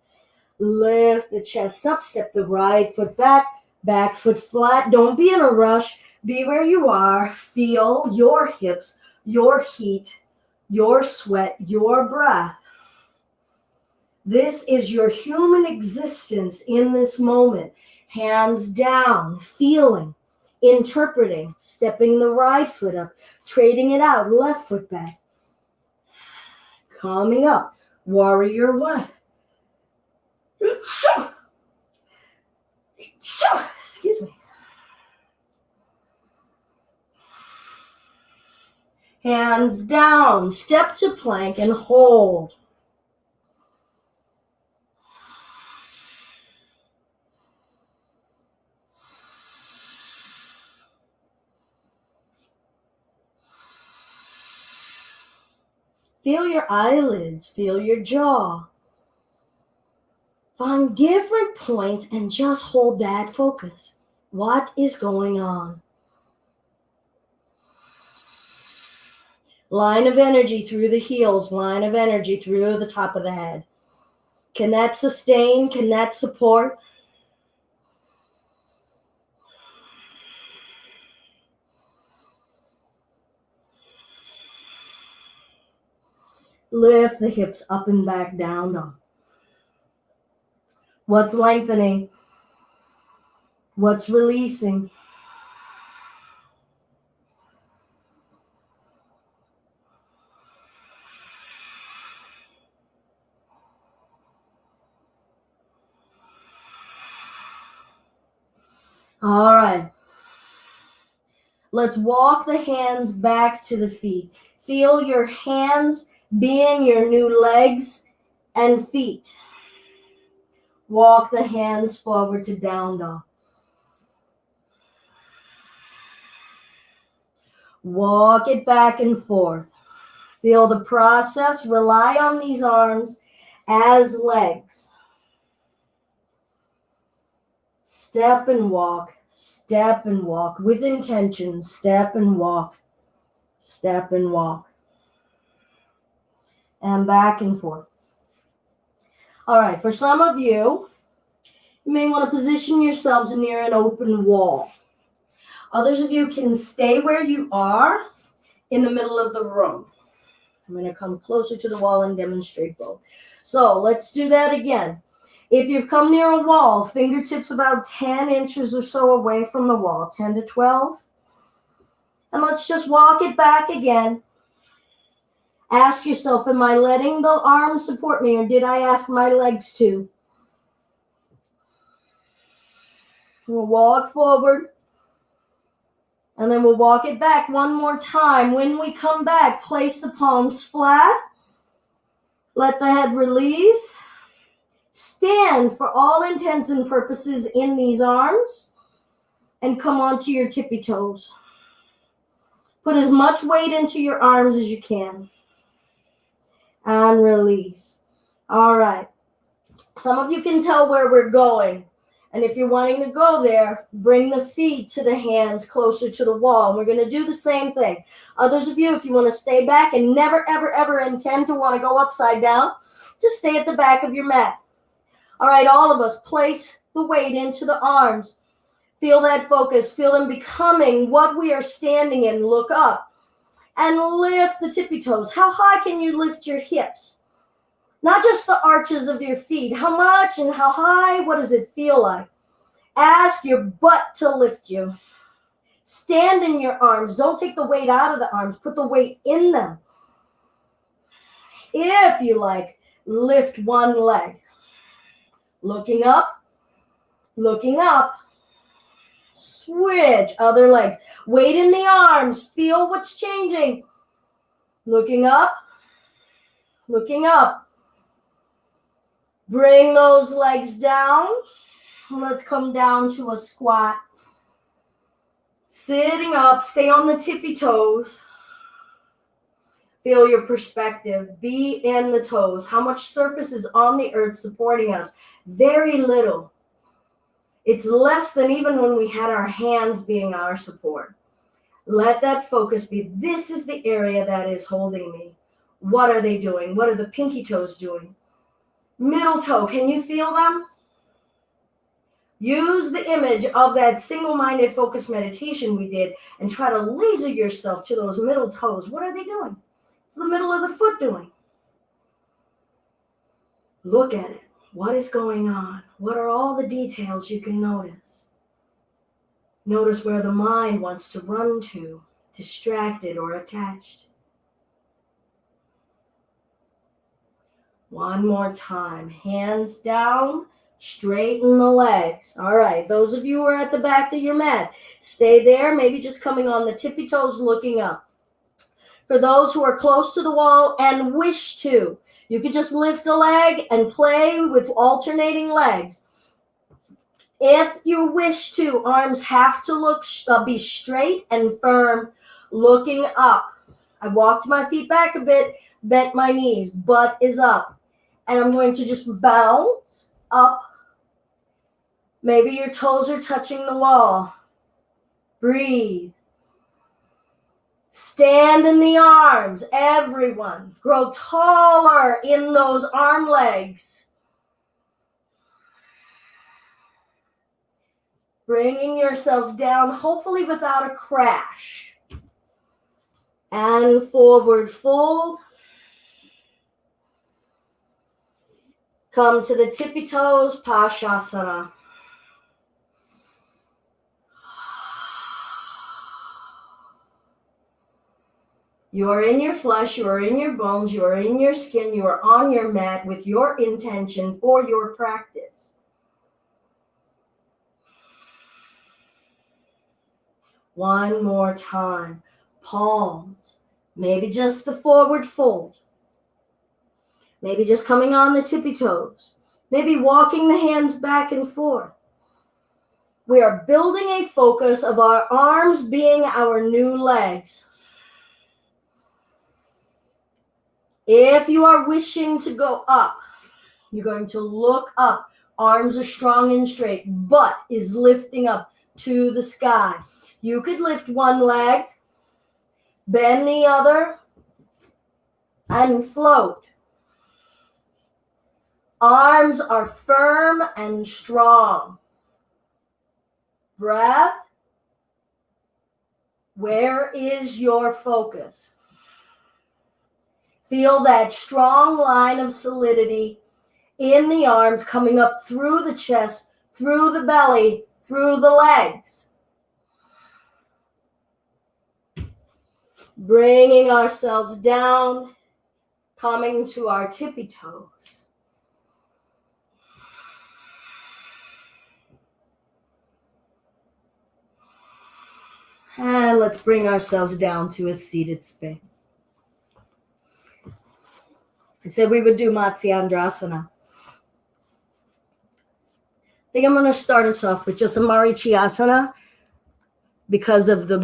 Lift the chest up, step the right foot back, back foot flat. Don't be in a rush. Be where you are. Feel your hips, your heat, your sweat, your breath. This is your human existence in this moment. Hands down, feeling, interpreting, stepping the right foot up, trading it out, left foot back. Coming up, warrior one. Excuse me. Hands down, step to plank and hold. Feel your eyelids, feel your jaw. Find different points and just hold that focus. What is going on? Line of energy through the heels, line of energy through the top of the head. Can that sustain? Can that support? Lift the hips up and back, down, dog. What's lengthening? What's releasing? All right. Let's walk the hands back to the feet. Feel your hands being your new legs and feet. Walk the hands forward to down dog. Walk it back and forth. Feel the process. Rely on these arms as legs. Step and walk with intention. Step and walk, and back and forth. All right, for some of you, you may want to position yourselves near an open wall. Others of you can stay where you are in the middle of the room. I'm going to come closer to the wall and demonstrate both. So let's do that again. If you've come near a wall, fingertips about 10 inches or so away from the wall, 10 to 12. And let's just walk it back again. Ask yourself, am I letting the arms support me, or did I ask my legs to? We'll walk forward, and then we'll walk it back one more time. When we come back, place the palms flat. Let the head release. Stand for all intents and purposes in these arms, and come onto your tippy toes. Put as much weight into your arms as you can. And release. All right. Some of you can tell where we're going. And if you're wanting to go there, bring the feet to the hands closer to the wall. We're going to do the same thing. Others of you, if you want to stay back and never, ever, ever intend to want to go upside down, just stay at the back of your mat. All right, all of us, place the weight into the arms. Feel that focus. Feel them becoming what we are standing in. Look up and lift the tippy toes. How high can you lift your hips? Not just the arches of your feet. How much and how high? What does it feel like? Ask your butt to lift you. Stand in your arms. Don't take the weight out of the arms. Put the weight in them. If you like, lift one leg. Looking up. Switch other legs. Weight in the arms. Feel what's changing. Looking up. Bring those legs down. Let's come down to a squat. Sitting up. Stay on the tippy toes. Feel your perspective. Be in the toes. How much surface is on the earth supporting us? Very little. It's less than even when we had our hands being our support. Let that focus be, this is the area that is holding me. What are they doing? What are the pinky toes doing? Middle toe, can you feel them? Use the image of that single-minded focus meditation we did and try to laser yourself to those middle toes. What are they doing? What's the middle of the foot doing? Look at it. What is going on? What are all the details you can notice? Notice where the mind wants to run to, distracted or attached. One more time. Hands down, straighten the legs. All right, those of you who are at the back of your mat, stay there, maybe just coming on the tippy toes, looking up. For those who are close to the wall and wish to, you could just lift a leg and play with alternating legs. If you wish to, arms have to be straight and firm, looking up. I walked my feet back a bit, bent my knees, butt is up. And I'm going to just bounce up. Maybe your toes are touching the wall. Breathe. Stand in the arms, everyone. Grow taller in those arm legs. Bringing yourselves down, hopefully without a crash. And forward fold. Come to the tippy toes, Pashasana. You are in your flesh, you are in your bones, you are in your skin, you are on your mat with your intention for your practice. One more time. Palms. Maybe just the forward fold. Maybe just coming on the tippy toes. Maybe walking the hands back and forth. We are building a focus of our arms being our new legs. If you are wishing to go up, you're going to look up. Arms are strong and straight. Butt is lifting up to the sky. You could lift one leg, bend the other, and float. Arms are firm and strong. Breath. Where is your focus? Feel that strong line of solidity in the arms coming up through the chest, through the belly, through the legs. Bringing ourselves down, coming to our tippy toes. And let's bring ourselves down to a seated space. I said we would do Matsyendrasana. I think I'm going to start us off with just a Marichiyasana because of the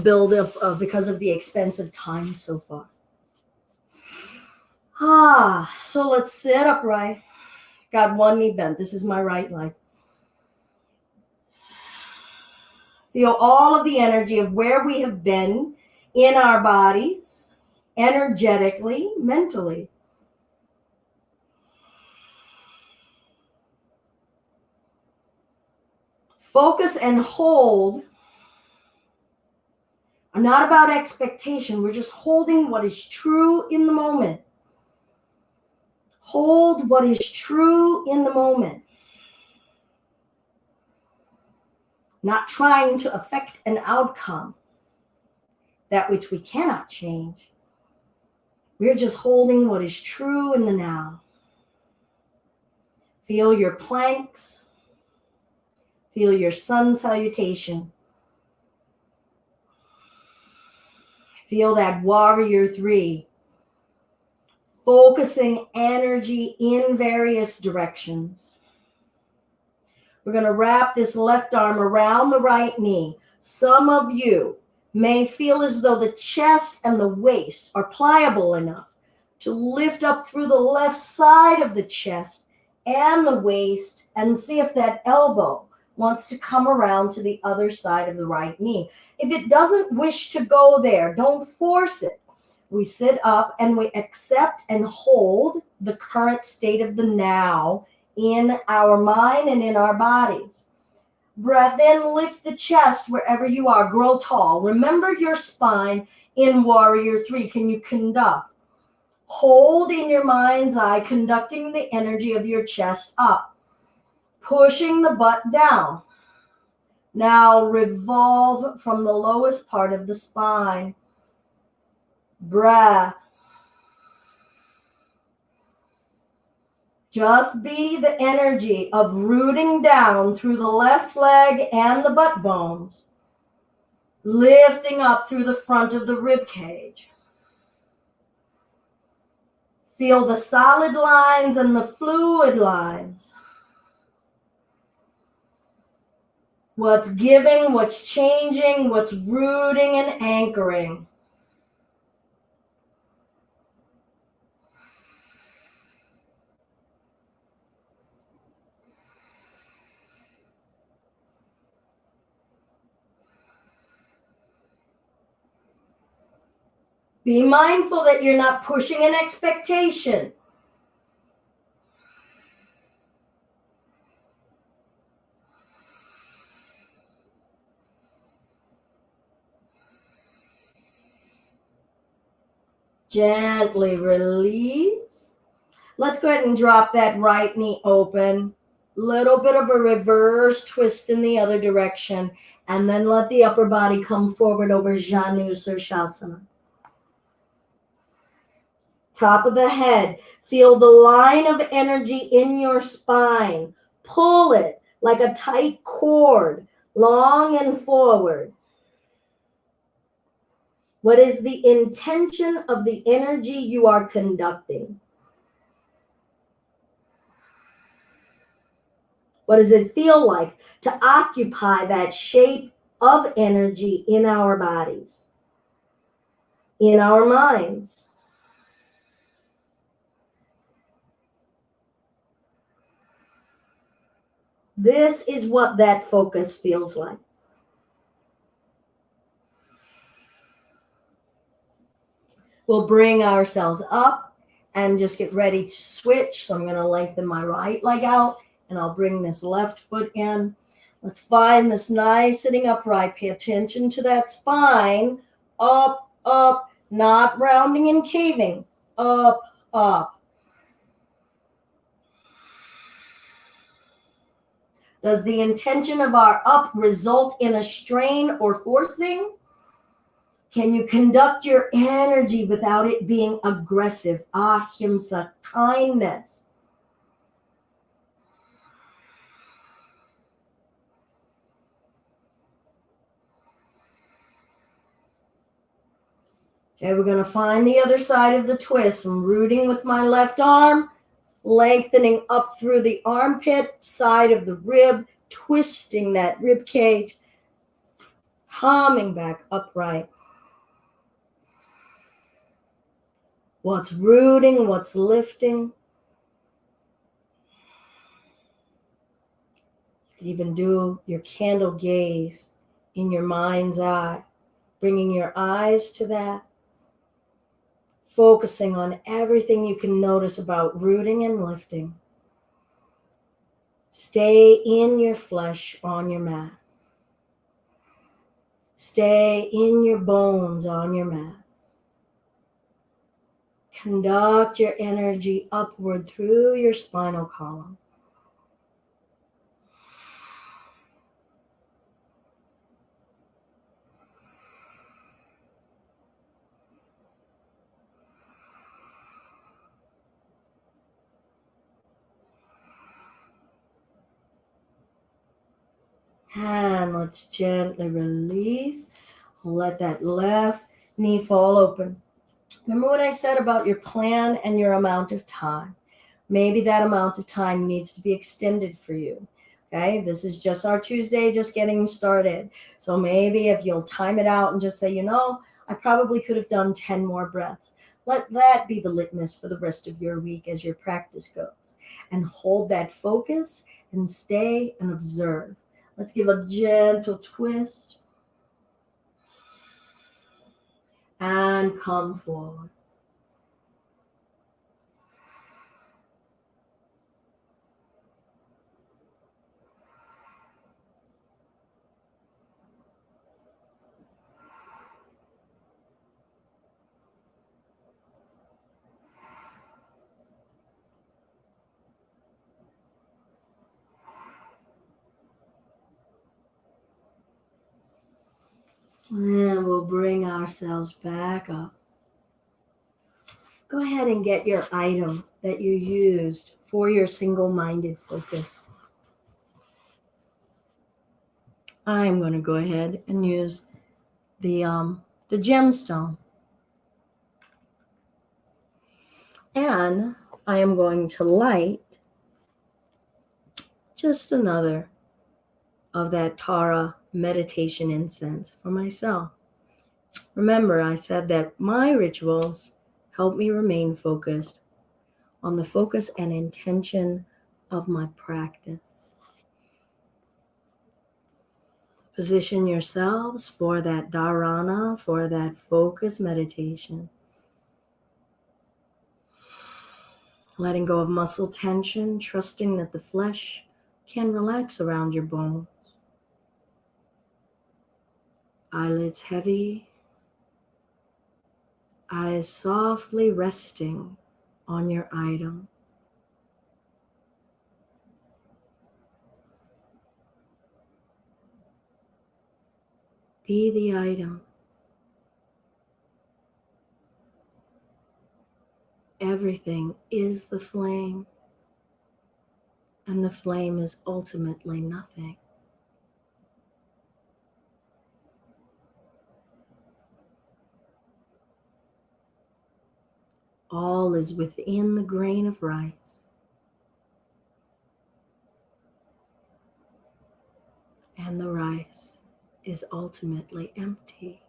because of the expense of time so far. So let's sit upright. Got one knee bent. This is my right leg. Feel all of the energy of where we have been in our bodies, energetically, mentally. Focus and hold are not about expectation. We're just holding what is true in the moment. Hold what is true in the moment. Not trying to affect an outcome, that which we cannot change. We're just holding what is true in the now. Feel your planks. Feel your sun salutation. Feel that warrior 3. Focusing energy in various directions. We're going to wrap this left arm around the right knee. Some of you may feel as though the chest and the waist are pliable enough to lift up through the left side of the chest and the waist and see if that elbow wants to come around to the other side of the right knee. If it doesn't wish to go there, don't force it. We sit up and we accept and hold the current state of the now in our mind and in our bodies. Breath in, lift the chest wherever you are, grow tall. Remember your spine in warrior 3. Can you conduct? Hold in your mind's eye, conducting the energy of your chest up, pushing the butt down. Now revolve from the lowest part of the spine. Breath. Just be the energy of rooting down through the left leg and the butt bones, lifting up through the front of the rib cage. Feel the solid lines and the fluid lines. What's giving, what's changing, what's rooting and anchoring. Be mindful that you're not pushing an expectation. Gently release. Let's go ahead and drop that right knee open. Little bit of a reverse twist in the other direction. And then let the upper body come forward over Janu Sirsasana. Top of the head. Feel the line of energy in your spine. Pull it like a tight cord, long and forward. What is the intention of the energy you are conducting? What does it feel like to occupy that shape of energy in our bodies, in our minds? This is what that focus feels like. We'll bring ourselves up and just get ready to switch. So I'm going to lengthen my right leg out and I'll bring this left foot in. Let's find this nice sitting upright. Pay attention to that spine. Up, up, not rounding and caving. Up, up. Does the intention of our up result in a strain or forcing? Can you conduct your energy without it being aggressive? Ahimsa, kindness. Okay, we're going to find the other side of the twist. I'm rooting with my left arm, lengthening up through the armpit, side of the rib, twisting that rib cage, coming back upright. What's rooting, what's lifting. You can even do your candle gaze in your mind's eye, bringing your eyes to that, focusing on everything you can notice about rooting and lifting. Stay in your flesh on your mat. Stay in your bones on your mat. Conduct your energy upward through your spinal column. And let's gently release. Let that left knee fall open. Remember what I said about your plan and your amount of time. Maybe that amount of time needs to be extended for you. Okay, this is just our Tuesday, just getting started. So maybe if you'll time it out and just say, I probably could have done 10 more breaths. Let that be the litmus for the rest of your week as your practice goes. And hold that focus and stay and observe. Let's give a gentle twist. And come forward. And we'll bring ourselves back up. Go ahead and get your item that you used for your single-minded focus. I'm going to go ahead and use the gemstone. And I am going to light just another of that Tara meditation incense for myself. Remember, I said that my rituals help me remain focused on the focus and intention of my practice. Position yourselves for that dharana, for that focus meditation. Letting go of muscle tension, trusting that the flesh can relax around your bones. Eyelids heavy, eyes softly resting on your item. Be the item. Everything is the flame, and the flame is ultimately nothing. All is within the grain of rice. And the rice is ultimately empty.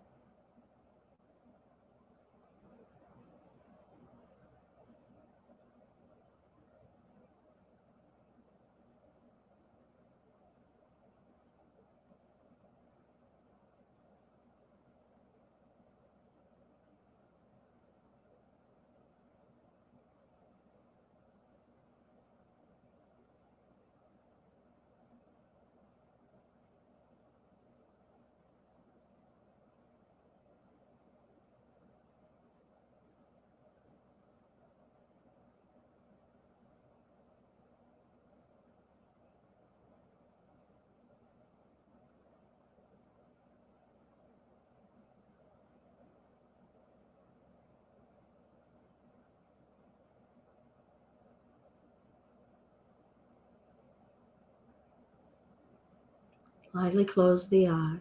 Lightly close the eye.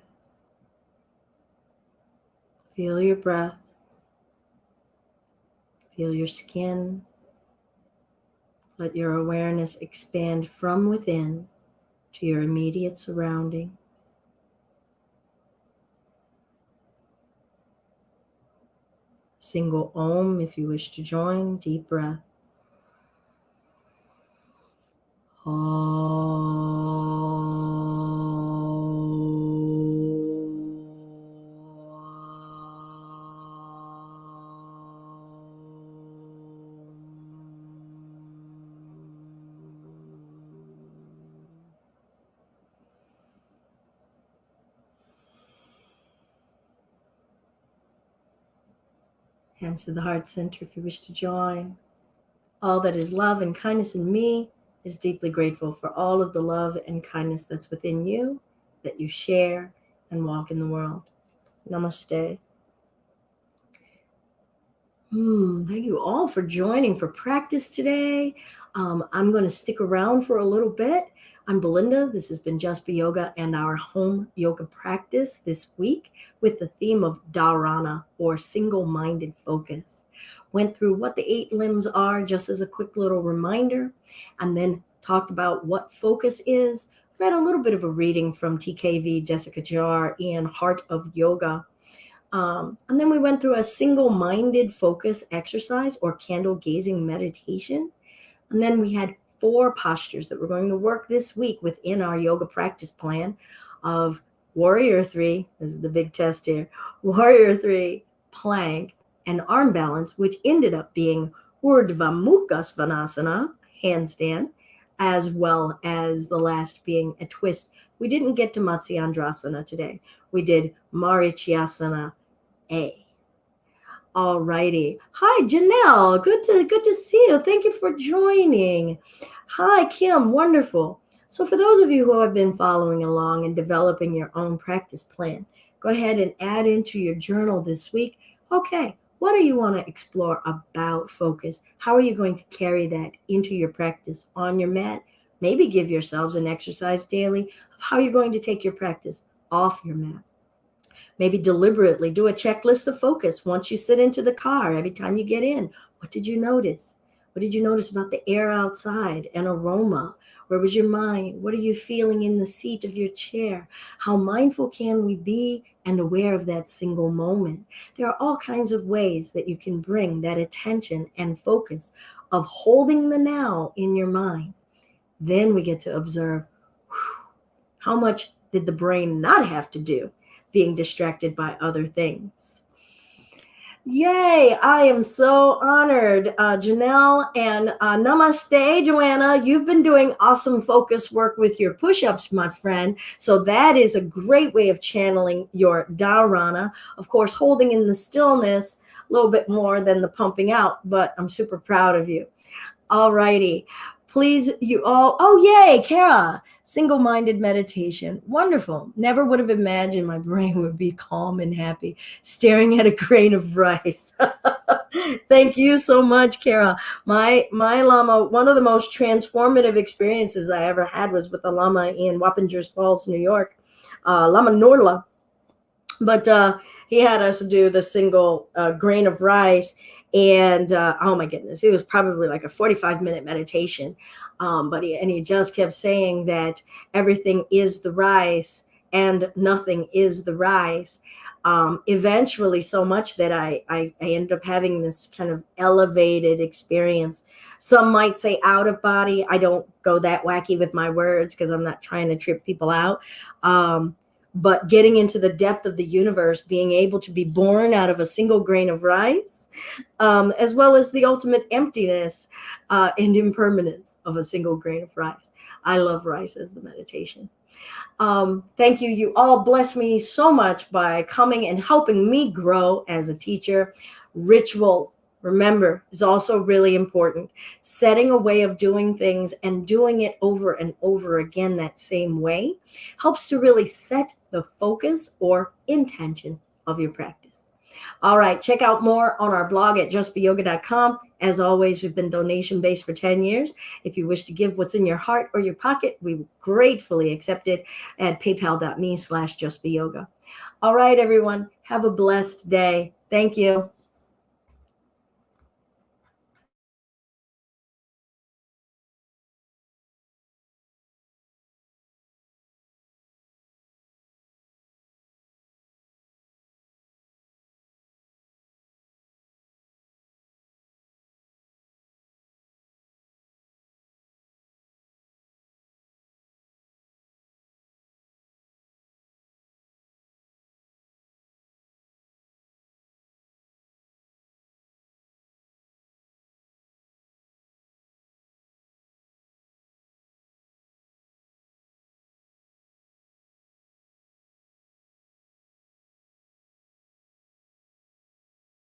Feel your breath. Feel your skin. Let your awareness expand from within to your immediate surrounding. Single Om if you wish to join. Deep breath. Hands to the heart center if you wish to join. All that is love and kindness in me is deeply grateful for all of the love and kindness that's within you, that you share and walk in the world. Namaste. Thank you all for joining for practice today. I'm going to stick around for a little bit. I'm Belinda. This has been Just Be Yoga and our home yoga practice this week with the theme of Dharana, or single-minded focus. Went through what the 8 limbs are just as a quick little reminder, and then talked about what focus is. Read a little bit of a reading from TKV, Jessica Jar, and Heart of Yoga. And then we went through a single-minded focus exercise or candle gazing meditation. And then we had 4 postures that we're going to work this week within our yoga practice plan of Warrior 3, this is the big test here, Warrior 3, Plank, and Arm Balance, which ended up being Urdhva Mukha Svanasana, handstand, as well as the last being a twist. We didn't get to Matsyendrasana today. We did Marichyasana A. All righty. Hi, Janelle. Good to see you. Thank you for joining. Hi, Kim. Wonderful. So for those of you who have been following along and developing your own practice plan, go ahead and add into your journal this week. Okay, what do you want to explore about focus? How are you going to carry that into your practice on your mat? Maybe give yourselves an exercise daily of how you're going to take your practice off your mat. Maybe deliberately do a checklist of focus once you sit into the car, every time you get in. What did you notice? What did you notice about the air outside and aroma? Where was your mind? What are you feeling in the seat of your chair? How mindful can we be and aware of that single moment? There are all kinds of ways that you can bring that attention and focus of holding the now in your mind. Then we get to observe, how much did the brain not have to do being distracted by other things? Yay, I am so honored. Janelle and namaste, Joanna. You've been doing awesome focus work with your push ups, my friend. So that is a great way of channeling your dharana. Of course, holding in the stillness a little bit more than the pumping out, but I'm super proud of you. All righty. Please, you all. Oh, yay, Kara. Single minded meditation. Wonderful. Never would have imagined my brain would be calm and happy staring at a grain of rice. Thank you so much, Kara. My lama, one of the most transformative experiences I ever had was with the lama in Wappingers Falls, New York, Lama Norla. But he had us do the single grain of rice, and oh my goodness, it was probably like a 45-minute meditation. But he just kept saying that everything is the rice and nothing is the rice. Eventually, so much that I ended up having this kind of elevated experience. Some might say out of body. I don't go that wacky with my words because I'm not trying to trip people out. But getting into the depth of the universe, being able to be born out of a single grain of rice, as well as the ultimate emptiness and impermanence of a single grain of rice. I love rice as the meditation. Thank you. You all bless me so much by coming and helping me grow as a teacher. Ritual, remember, is also really important. Setting a way of doing things and doing it over and over again that same way helps to really set the focus or intention of your practice. All right, check out more on our blog at justbeyoga.com. As always, we've been donation based for 10 years. If you wish to give what's in your heart or your pocket, we gratefully accept it at paypal.me/justbeyoga. All right, everyone, have a blessed day. Thank you.